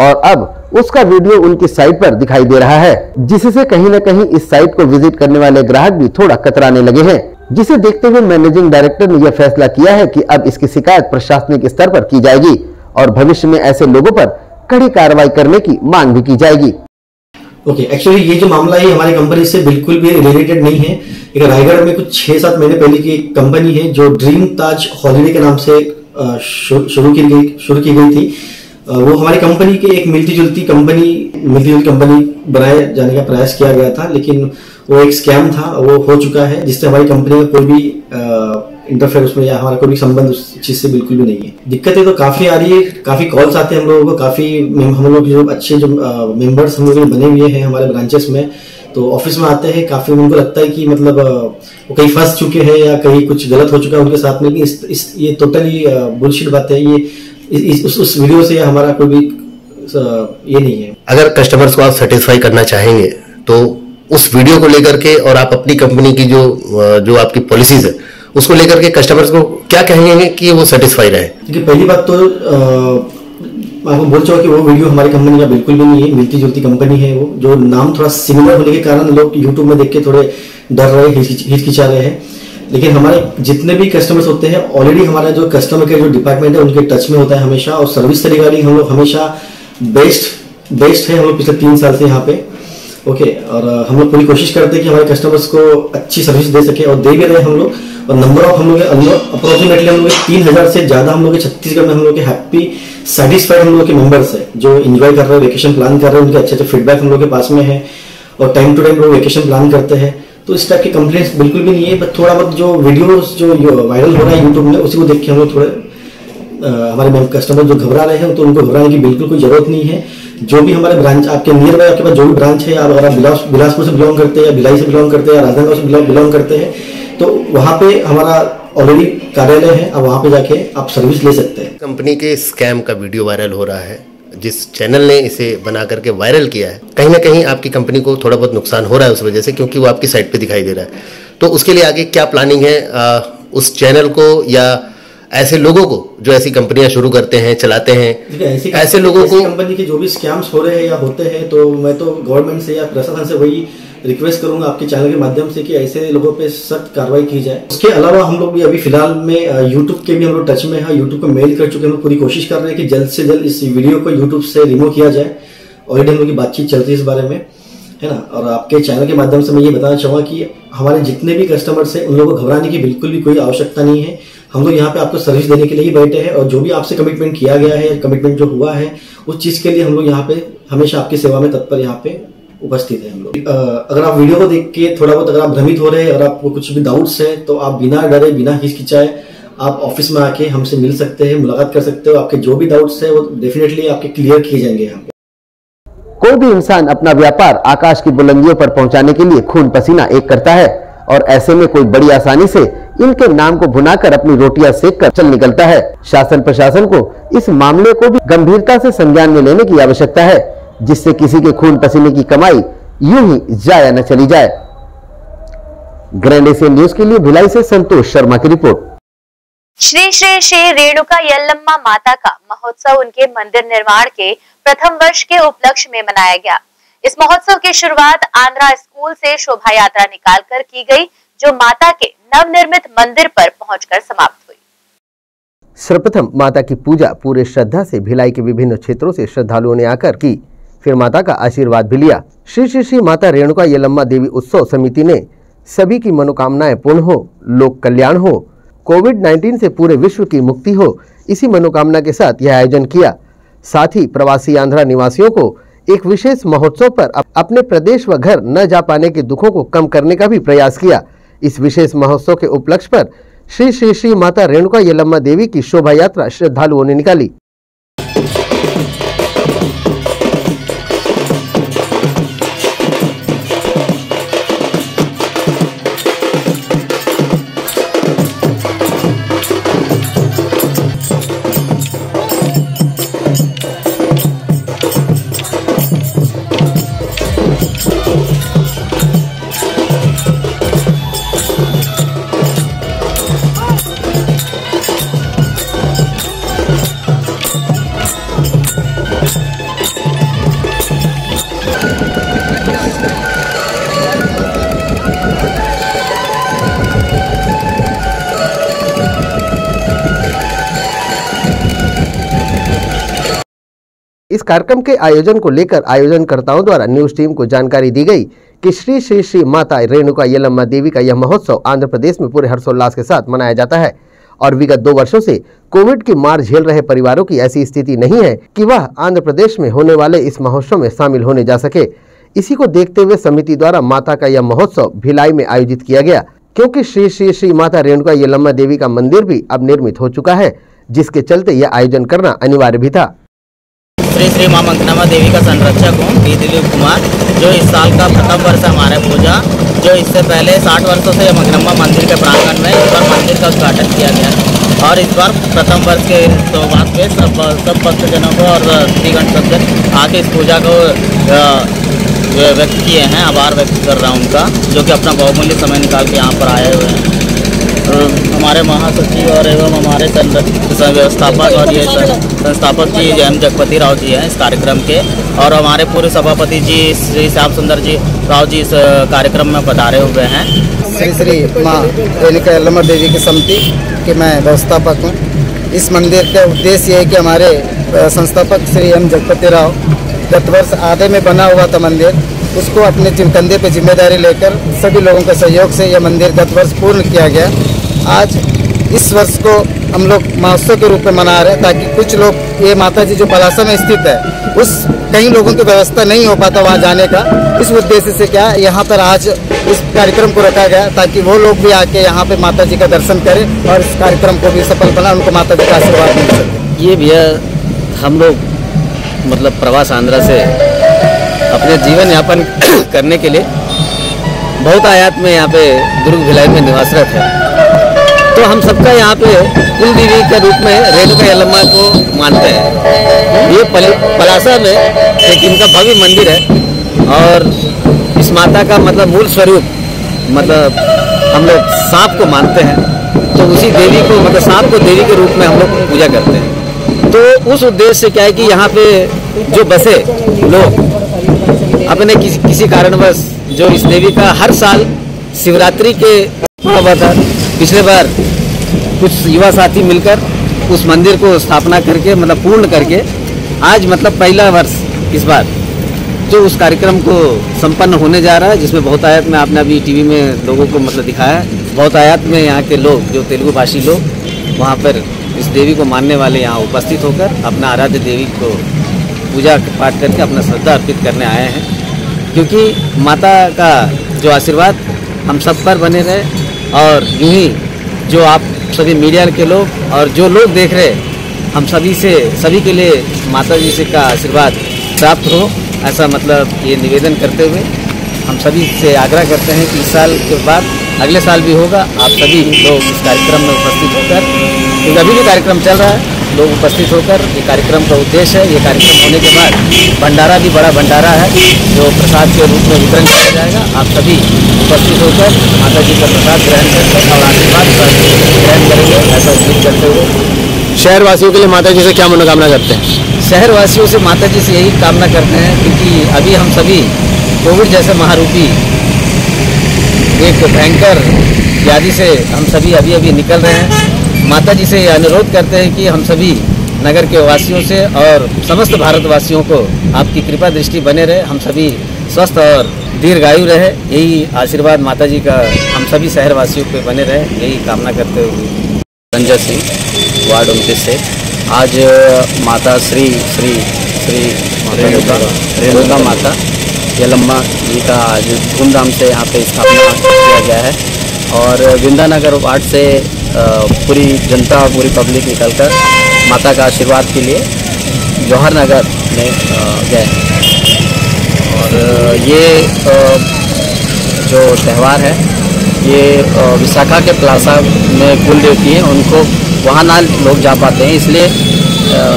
और अब उसका वीडियो उनकी साइट पर दिखाई दे रहा है, जिससे कहीं न कहीं इस साइट को विजिट करने वाले ग्राहक भी थोड़ा कतराने लगे हैं। जिसे देखते हुए मैनेजिंग डायरेक्टर ने यह फैसला किया है कि अब इसकी शिकायत प्रशासनिक स्तर पर की जाएगी और भविष्य में ऐसे लोगों पर कड़ी कार्रवाई करने की मांग भी की जाएगी। एक्चुअली ये जो मामला है हमारी कंपनी से बिल्कुल भी रिलेटेड नहीं है। एक रायगढ़ में कुछ 6-7 महीने पहले की एक कंपनी है जो ड्रीम ताज हॉलीडे के नाम से शुरू की गई थी। वो हमारी कंपनी के एक मिलती जुलती कंपनी बनाए जाने का प्रयास किया गया था, लेकिन वो एक स्कैम था, वो हो चुका है, जिससे हमारी कंपनी का कोई भी इंटरफेयर उसमें या हमारा कोई भी संबंध उस चीज से बिल्कुल भी नहीं है। दिक्कतें तो काफी आ रही है, काफी कॉल्स आते हैं हम लोगों को, काफी हम लोग जो अच्छे जो मेंबर्स हम लोग बने हुए हैं हमारे ब्रांचेस में, तो ऑफिस में आते हैं, काफी उनको लगता है कि मतलब वो कहीं फंस चुके हैं या कहीं कुछ गलत हो चुका है उनके साथ में। ये टोटली बुलशिट बात है। ये उस वीडियो से हमारा कोई भी ये नहीं है। अगर कस्टमर्स को आप सेटिस्फाई करना चाहेंगे तो उस वीडियो को लेकर के और आप अपनी कंपनी की जो आपकी पॉलिसीज है उसको लेकर के कस्टमर्स को क्या कहेंगे कि वो सेटिस्फाई रहे? देखिए, पहली बात तो आपको बोल चुका कि वो वीडियो हमारी कंपनी का बिल्कुल भी नहीं है, मिलती जुलती कंपनी है। वो जो नाम थोड़ा सिमिलर होने के कारण लोग यूट्यूब में देख के थोड़े डर रहे, हिचकिचा रहे हैं। लेकिन हमारे जितने भी कस्टमर्स होते हैं ऑलरेडी हमारा जो कस्टमर केयर जो डिपार्टमेंट है उनके टच में होता है हमेशा, और सर्विस रिगार्डिंग हम लोग हमेशा बेस्ट है हम लोग पिछले 3 साल से यहाँ पे। और हम लोग पूरी कोशिश करते हैं कि हमारे कस्टमर्स को अच्छी सर्विस दे सके, और दे भी रहे हम लोग। और नंबर ऑफ हम लोग अप्रोक्सीमेटली हम लोग 3000 से ज्यादा हम लोग छत्तीसगढ़ में हम लोग के हैप्पी सेटिस्फाइड हम लोग के मेंबर्स है जो एंजॉय कर रहे हैं, वेकेशन प्लान कर रहे हैं, उनके अच्छे फीडबैक हम लोग के पास में है, और टाइम टू टाइम लोग वेकेशन प्लान करते हैं। तो इस टाइप की कंप्लेंट्स बिल्कुल भी नहीं है। बट थोड़ा बहुत जो वीडियोस जो वायरल हो रहा है यूट्यूब में उसी को देख के हम लोग थोड़े हमारे कस्टमर जो घबरा रहे हैं तो उनको घबराने की बिल्कुल कोई जरूरत नहीं है। जो भी हमारे ब्रांच आपके नियर बाय आपके पास जो भी ब्रांच है, अगर आप बिलासपुर से बिलोंग करते हैं या भिलाई से बिलोंग करते हैं या राजनांदगांव से बिलोंग करते हैं तो वहाँ पे हमारा ऑलरेडी कार्यालय है, अब वहाँ पे जाके आप सर्विस ले सकते हैं। कंपनी के स्कैम का वीडियो वायरल हो रहा है, जिस चैनल ने इसे बना करके वायरल किया है, कहीं ना कहीं आपकी कंपनी को थोड़ा बहुत नुकसान हो रहा है उस वजह से, क्योंकि वो आपकी साइट पे दिखाई दे रहा है। तो उसके लिए आगे क्या प्लानिंग है उस चैनल को या ऐसे लोगों को जो ऐसी कंपनियां शुरू करते हैं, चलाते हैं, ऐसे लोगों को कंपनी के जो भी स्कैम्स हो रहे हैं या होते हैं, तो मैं तो गवर्नमेंट से या प्रशासन से वही रिक्वेस्ट करूंगा आपके चैनल के माध्यम से कि ऐसे लोगों पे सख्त कार्रवाई की जाए। उसके अलावा हम लोग भी अभी फिलहाल में यूट्यूब के भी हम लोग टच में है, यूट्यूब को मेल कर चुके हैं, हम पूरी कोशिश कर रहे हैं कि जल्द से जल्द इस वीडियो को यूट्यूब से रिमूव किया जाए। ऑलरेडी हम लोग की बातचीत चलती है इस बारे में, है ना। और आपके चैनल के माध्यम से मैं ये बताना चाहूँगा कि हमारे जितने भी कस्टमर्स हैं उन लोगों को घबराने की बिल्कुल भी कोई आवश्यकता नहीं है। हम लोग यहाँ पे आपको सर्विस देने के लिए ही बैठे हैं, और जो भी आपसे कमिटमेंट किया गया है, कमिटमेंट जो हुआ है, उस चीज के लिए हम लोग यहाँ पे हमेशा आपकी सेवा में तत्पर यहाँ पे उपस्थित है हम लोग। अगर आप वीडियो को देख के थोड़ा बहुत अगर आप भ्रमित हो रहे हैं, अगर आपको कुछ भी डाउट्स है, तो आप बिना डरे बिना हिचकिचाए आप ऑफिस में आके हमसे मिल सकते हैं, मुलाकात कर सकते हो। आपके जो भी डाउट्स है वो डेफिनेटली आपके क्लियर किए जाएंगे यहाँ पे। कोई भी इंसान अपना व्यापार आकाश की बुलंदियों पर पहुंचाने के लिए खून पसीना एक करता है, और ऐसे में कोई बड़ी आसानी से इनके नाम को भुनाकर अपनी रोटियां सेक कर चल निकलता है। शासन प्रशासन को इस मामले को भी गंभीरता से संज्ञान में लेने की आवश्यकता है, जिससे किसी के खून पसीने की कमाई यूं ही जाया न चली जाए। ग्रैंड एशियन न्यूज के लिए भिलाई से संतोष शर्मा की रिपोर्ट। श्री श्री श्री रेणुका यल्लम्मा माता का महोत्सव उनके मंदिर निर्माण के प्रथम वर्ष के उपलक्ष्य में मनाया गया। इस महोत्सव की शुरुआत आंध्रा स्कूल से शोभा यात्रा निकालकर की गई, जो माता के नवनिर्मित मंदिर पर पहुंचकर समाप्त हुई। सर्वप्रथम माता की पूजा पूरे श्रद्धा से भिलाई के विभिन्न क्षेत्रों से श्रद्धालुओं ने आकर की, फिर माता का आशीर्वाद भी लिया। श्री श्री श्री माता रेणुका यल्लम्मा देवी उत्सव समिति ने सभी की मनोकामनाएं पूर्ण हो, लोक कल्याण हो, कोविड-19 से पूरे विश्व की मुक्ति हो, इसी मनोकामना के साथ यह आयोजन किया। साथ ही प्रवासी आंध्रा निवासियों को एक विशेष महोत्सव पर अपने प्रदेश व घर न जा पाने के दुखों को कम करने का भी प्रयास किया। इस विशेष महोत्सव के उपलक्ष्य पर श्री श्री श्री माता रेणुका यल्लम्मा देवी की शोभा यात्रा श्रद्धालुओं ने निकाली। कार्यक्रम के आयोजन को लेकर आयोजनकर्ताओं द्वारा न्यूज टीम को जानकारी दी गई कि श्री श्री श्री माता रेणुका यल्लम्मा देवी का यह महोत्सव आंध्र प्रदेश में पूरे हर्षोल्लास के साथ मनाया जाता है और विगत 2 वर्षों से कोविड की मार झेल रहे परिवारों की ऐसी स्थिति नहीं है कि वह आंध्र प्रदेश में होने वाले इस महोत्सव में शामिल होने जा सके। इसी को देखते हुए समिति द्वारा माता का यह महोत्सव भिलाई में आयोजित किया गया, क्योंकि श्री श्री श्री माता रेणुका यल्लम्मा देवी का मंदिर भी अब निर्मित हो चुका है, जिसके चलते यह आयोजन करना अनिवार्य भी था। श्री श्री मां मंगनामा देवी का संरक्षक हूँ पी दिलीप कुमार, जो इस साल का प्रथम वर्ष है हमारे पूजा, जो इससे पहले 60 वर्षों से मंगनामा मंदिर के प्रांगण में इस बार मंदिर का उद्घाटन किया गया और इस बार प्रथम वर्ष के सौभाग्य पे सब भक्तजनों को और श्रीगण सज्जन आके इस पूजा को व्यक्त किए हैं। आभार व्यक्त कर रहा हूँ उनका, जो कि अपना बहुमूल्य समय निकाल के यहाँ पर आए हुए हैं। हमारे महासचिव और एवं हमारे व्यवस्थापक और ये संस्थापक जी एम जगपति राव जी हैं इस कार्यक्रम के, और हमारे पूर्व सभापति जी श्री श्याम सुंदर जी राव जी इस कार्यक्रम में पधारे हुए हैं। श्री श्री माँ रेणुका यल्लम्मा देवी की समिति के मैं व्यवस्थापक हूँ। इस मंदिर का उद्देश्य ये है कि हमारे संस्थापक श्री एम जगपति राव गत वर्ष आधे में बना हुआ था मंदिर, उसको अपने कंधे पे जिम्मेदारी लेकर सभी लोगों के सहयोग से यह मंदिर गत वर्ष पूर्ण किया गया। आज इस वर्ष को हम लोग महोत्सव के रूप में मना रहे हैं, ताकि कुछ लोग, ये माता जी जो पलासा में स्थित है, उस कई लोगों की व्यवस्था नहीं हो पाता वहाँ जाने का, इस उद्देश्य से क्या यहाँ पर आज इस कार्यक्रम को रखा गया, ताकि वो लोग भी आके यहाँ पे माता जी का दर्शन करें और इस कार्यक्रम को भी सफल बना, उनको माता जी का आशीर्वाद मिल सके। ये भैया हम लोग मतलब प्रवास आंध्रा से अपने जीवन यापन करने के लिए बहुत आयात में यहाँ पे दुर्ग भिलाई में निवासरत है, तो हम सबका यहाँ पे कुल देवी के रूप में रेणुका यल्लम्मा को मानते हैं। ये पलासा में एक इनका भव्य मंदिर है और इस माता का मतलब मूल स्वरूप मतलब हम लोग सांप को मानते हैं, तो उसी देवी को मतलब सांप को देवी के रूप में हम लोग पूजा करते हैं। तो उस उद्देश्य से क्या है कि यहाँ पे जो बसे लोग अपने किसी कारणवश जो इस देवी का हर साल शिवरात्रि के हुआ था, पिछले बार कुछ युवा साथी मिलकर उस मंदिर को स्थापना करके मतलब पूर्ण करके आज मतलब पहला वर्ष इस बार जो उस कार्यक्रम को संपन्न होने जा रहा है, जिसमें बहुत आयात में आपने अभी टीवी में लोगों को मतलब दिखाया है, बहुत आयात में यहाँ के लोग जो तेलुगु भाषी लोग वहाँ पर इस देवी को मानने वाले यहाँ उपस्थित होकर अपना आराध्य देवी को पूजा पाठ करके अपना श्रद्धा अर्पित करने आए हैं, क्योंकि माता का जो आशीर्वाद हम सब पर बने रहे और यूं ही जो आप सभी मीडिया के लोग और जो लोग देख रहे हम सभी के लिए माता जी से का आशीर्वाद प्राप्त हो, ऐसा मतलब ये निवेदन करते हुए हम सभी से आग्रह करते हैं कि इस साल के बाद अगले साल भी होगा, आप सभी लोग इस कार्यक्रम में उपस्थित होकर, क्योंकि अभी भी कार्यक्रम चल रहा है, लोग उपस्थित होकर ये कार्यक्रम का उद्देश्य है। ये कार्यक्रम होने के बाद भंडारा भी बड़ा भंडारा है जो प्रसाद के रूप में वितरण किया जाएगा। आप सभी उपस्थित होकर माता जी का प्रसाद ग्रहण करकर और आशीर्वाद ग्रहण करेंगे, ऐसा उम्मीद करते हुए शहर वासियों के लिए माता जी से क्या मनोकामना करते हैं? शहर वासियों से माता जी से यही कामना करते हैं, क्योंकि अभी हम सभी कोविड जैसे महारूपी एक भयंकर व्याधि से हम सभी अभी निकल रहे हैं। माता जी से अनुरोध करते हैं कि हम सभी नगर के वासियों से और समस्त भारतवासियों को आपकी कृपा दृष्टि बने रहे, हम सभी स्वस्थ और दीर्घायु रहे, यही आशीर्वाद माता जी का हम सभी शहर वासियों पे बने रहे, यही कामना करते हुए। संजय सिंह, वार्ड 29 से आज माता श्री श्री श्री रेणुका माता यल्लम्मा जी का आज धूमधाम से यहाँ पे स्थापना किया गया है और विंदानगर वार्ड से पूरी जनता और पूरी पब्लिक निकलकर माता का आशीर्वाद के लिए जौहर नगर में गए और ये जो त्यौहार है ये विशाखा के प्लाजा में कुल देवती है, उनको वहाँ ना लोग जा पाते हैं, इसलिए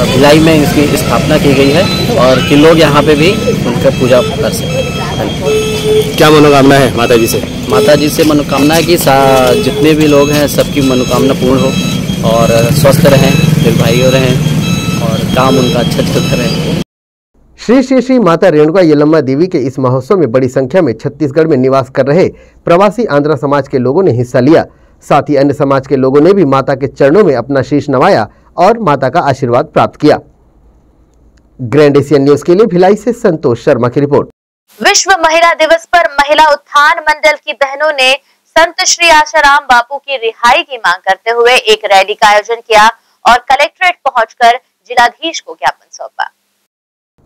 भिलाई में इसकी स्थापना की गई है और कि लोग यहाँ पे भी उनका पूजा कर सकें। क्या मनोकामना है माता जी से? माता जी से मनोकामना है कि जितने भी लोग हैं सबकी मनोकामना पूर्ण हो और स्वस्थ रहें, दीर्घायु रहें और काम उनका अच्छा चलता रहे। श्री श्री श्री माता रेणुका यल्लम्मा देवी के इस महोत्सव में बड़ी संख्या में छत्तीसगढ़ में निवास कर रहे प्रवासी आंध्रा समाज के लोगों ने हिस्सा लिया। साथ ही अन्य समाज के लोगों ने भी माता के चरणों में अपना शीश नवाया और माता का आशीर्वाद प्राप्त किया। ग्रैंड एशियन न्यूज के लिए भिलाई से संतोष शर्मा की रिपोर्ट। विश्व महिला दिवस पर महिला उत्थान मंडल की बहनों ने संत श्री आसाराम बापू की रिहाई की मांग करते हुए एक रैली का आयोजन किया और कलेक्ट्रेट पहुंचकर जिलाधीश को ज्ञापन सौंपा।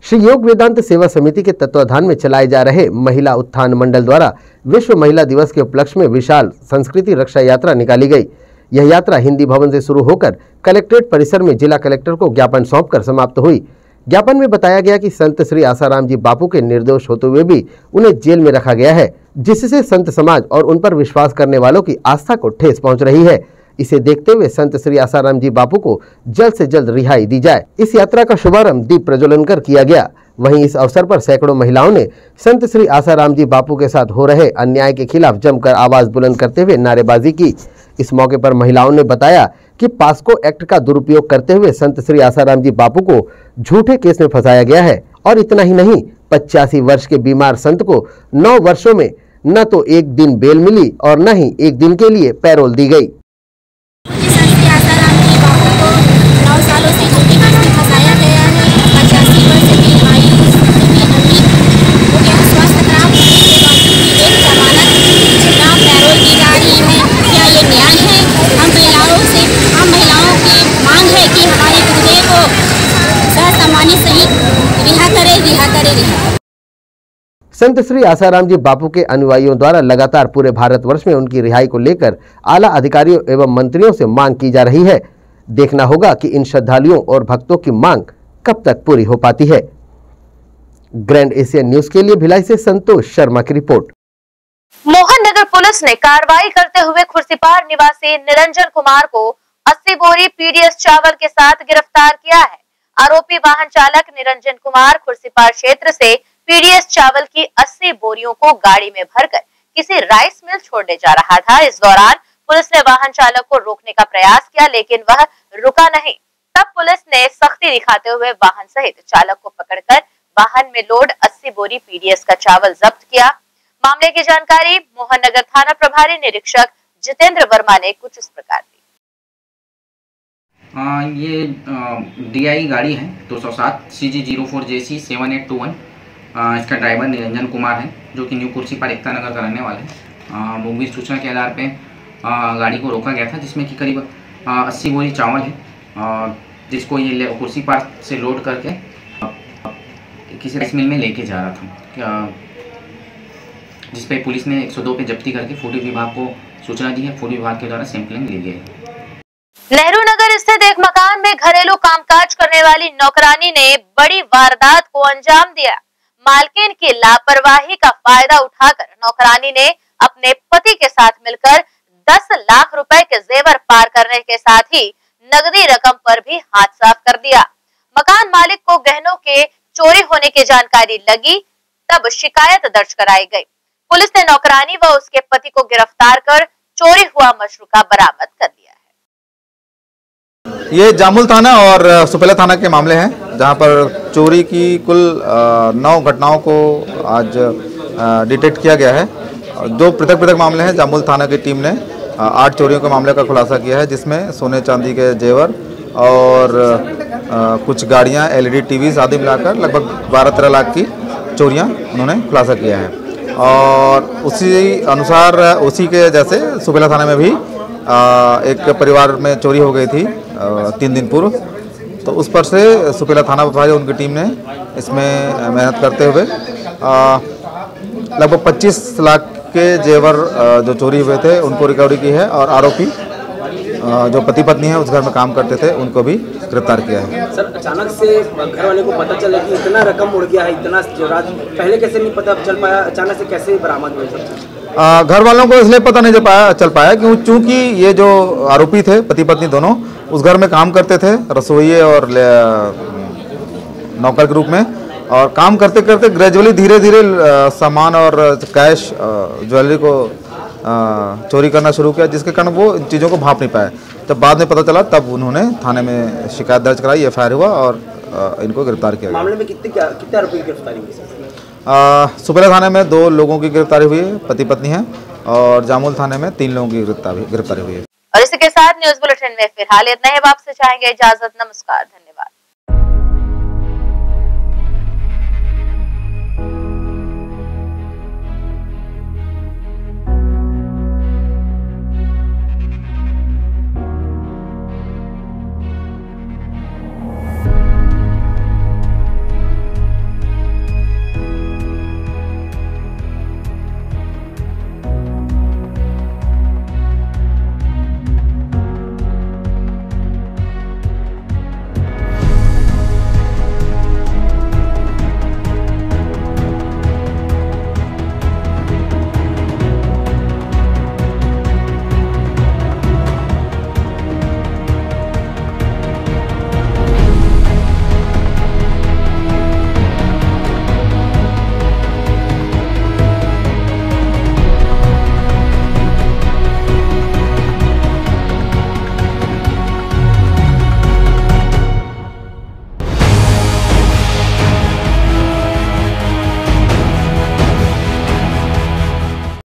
श्री योग वेदांत सेवा समिति के तत्वाधान में चलाए जा रहे महिला उत्थान मंडल द्वारा विश्व महिला दिवस के उपलक्ष्य में विशाल संस्कृति रक्षा यात्रा निकाली गई। यह यात्रा हिंदी भवन से शुरू होकर कलेक्ट्रेट परिसर में जिला कलेक्टर को ज्ञापन सौंपकर समाप्त हुई। ज्ञापन में बताया गया कि संत श्री आसाराम जी बापू के निर्दोष होते हुए भी उन्हें जेल में रखा गया है, जिससे संत समाज और उन पर विश्वास करने वालों की आस्था को ठेस पहुंच रही है। इसे देखते हुए संत श्री आसाराम जी बापू को जल्द से जल्द रिहाई दी जाए। इस यात्रा का शुभारंभ दीप प्रज्वलन कर किया गया। वहीं इस अवसर पर सैकड़ों महिलाओं ने संत श्री आसाराम जी बापू के साथ हो रहे अन्याय के खिलाफ जमकर आवाज बुलंद करते हुए नारेबाजी की। इस मौके पर महिलाओं ने बताया कि पास्को एक्ट का दुरुपयोग करते हुए संत श्री आसाराम जी बापू को झूठे केस में फंसाया गया है और इतना ही नहीं, 85 वर्ष के बीमार संत को 9 वर्षों में न तो एक दिन बेल मिली और न ही एक दिन के लिए पैरोल दी गई। संत श्री आसाराम जी बापू के अनुयायियों द्वारा लगातार पूरे भारतवर्ष में उनकी रिहाई को लेकर आला अधिकारियों एवं मंत्रियों से मांग की जा रही है। देखना होगा कि इन श्रद्धालुओं और भक्तों की मांग कब तक पूरी हो पाती है। ग्रैंड एशियन न्यूज के लिए भिलाई से संतोष शर्मा की रिपोर्ट। मोहन नगर पुलिस ने कार्रवाई करते हुए खुर्सीपार निवासी निरंजन कुमार को 80 बोरी पीडीएस चावल के साथ गिरफ्तार किया है। आरोपी वाहन चालक निरंजन कुमार खुर्सीपार क्षेत्र से पीडीएस चावल की 80 बोरियों को गाड़ी में भरकर किसी राइस मिल छोड़ने जा रहा था। इस दौरान पुलिस ने वाहन चालक को रोकने का प्रयास किया, लेकिन वह रुका नहीं। तब पुलिस ने सख्ती दिखाते हुए वाहन सहित चालक को पकड़कर वाहन में लोड 80 बोरी पीडीएस का चावल जब्त किया। मामले की जानकारी मोहन नगर थाना प्रभारी निरीक्षक जितेंद्र वर्मा ने कुछ इस प्रकार दी। ये DI गाड़ी है 207 CG04JC 7821। इसका ड्राइवर निरंजन कुमार है, जो कि न्यू खुर्सीपार एकता नगर का रहने वाला है। मुखबिर सूचना के आधार पे गाड़ी को रोका गया था, जिसमें कि करीब 80 बोरी चावल है, जिसको ये खुर्सीपार से लोड करके किसी राइस मिल में लेके जा रहा था, जिस पे पुलिस ने 102 पे जब्ती करके फूड विभाग को सूचना दी है। फूड विभाग के द्वारा सैंपलिंग ली गई है। नेहरू नगर स्थित एक मकान में घरेलू कामकाज करने वाली नौकरानी ने बड़ी वारदात को अंजाम दिया। मालकिन की लापरवाही का फायदा उठाकर नौकरानी ने अपने पति के साथ मिलकर 10 लाख रुपए के जेवर पार करने के साथ ही नगदी रकम पर भी हाथ साफ कर दिया। मकान मालिक को गहनों के चोरी होने की जानकारी लगी, तब शिकायत दर्ज कराई गई। पुलिस ने नौकरानी व उसके पति को गिरफ्तार कर चोरी हुआ मशरूका बरामद कर लिया है। ये जामुल थाना और सुपेला थाना के मामले हैं, जहां पर चोरी की कुल 9 घटनाओं को आज डिटेक्ट किया गया है। 2 पृथक मामले हैं। जामुल थाना की टीम ने 8 चोरियों के मामले का खुलासा किया है, जिसमें सोने चांदी के जेवर और कुछ गाड़ियां, LED टीवीज आदि मिलाकर लगभग 12-13 लाख की चोरियां उन्होंने खुलासा किया है। और उसी अनुसार उसी के जैसे सुपेला थाना में भी एक परिवार में चोरी हो गई थी 3 दिन पूर्व। तो उस पर से सुपेला थाना प्रभारी उनकी टीम ने इसमें मेहनत करते हुए लगभग 25 लाख के जेवर जो चोरी हुए थे उनको रिकवरी की है, और आरोपी जो पति पत्नी है उस घर में काम करते थे उनको भी गिरफ्तार किया है। सर, अचानक से घर वाले को पता चला कि इतना रकम उड़ गया है, इतना जेवरात पहले कैसे नहीं पता चल पाया, अचानक से कैसे बरामद हुए सब? घर वालों को इसलिए पता नहीं चल पाया क्योंकि ये जो आरोपी थे पति पत्नी दोनों उस घर में काम करते थे, रसोइये और नौकर के रूप में, और काम करते करते ग्रेजुअली धीरे धीरे सामान और कैश ज्वेलरी को चोरी करना शुरू किया, जिसके कारण वो इन चीज़ों को भाप नहीं पाए। जब बाद में पता चला तब उन्होंने थाने में शिकायत दर्ज कराई, FIR हुआ और इनको गिरफ्तार किया गया। मामले में कितने आरोपी की गिरफ्तारी हुई? सुपेला थाने में 2 लोगों की गिरफ्तारी हुई है, पति पत्नी हैं, और जामुल थाने में 3 लोगों की गिरफ्तारी हुई है। और इसी के साथ न्यूज बुलेटिन में फिलहाल इतना ही। आपसे चाहेंगे इजाजत। नमस्कार, धन्यवाद।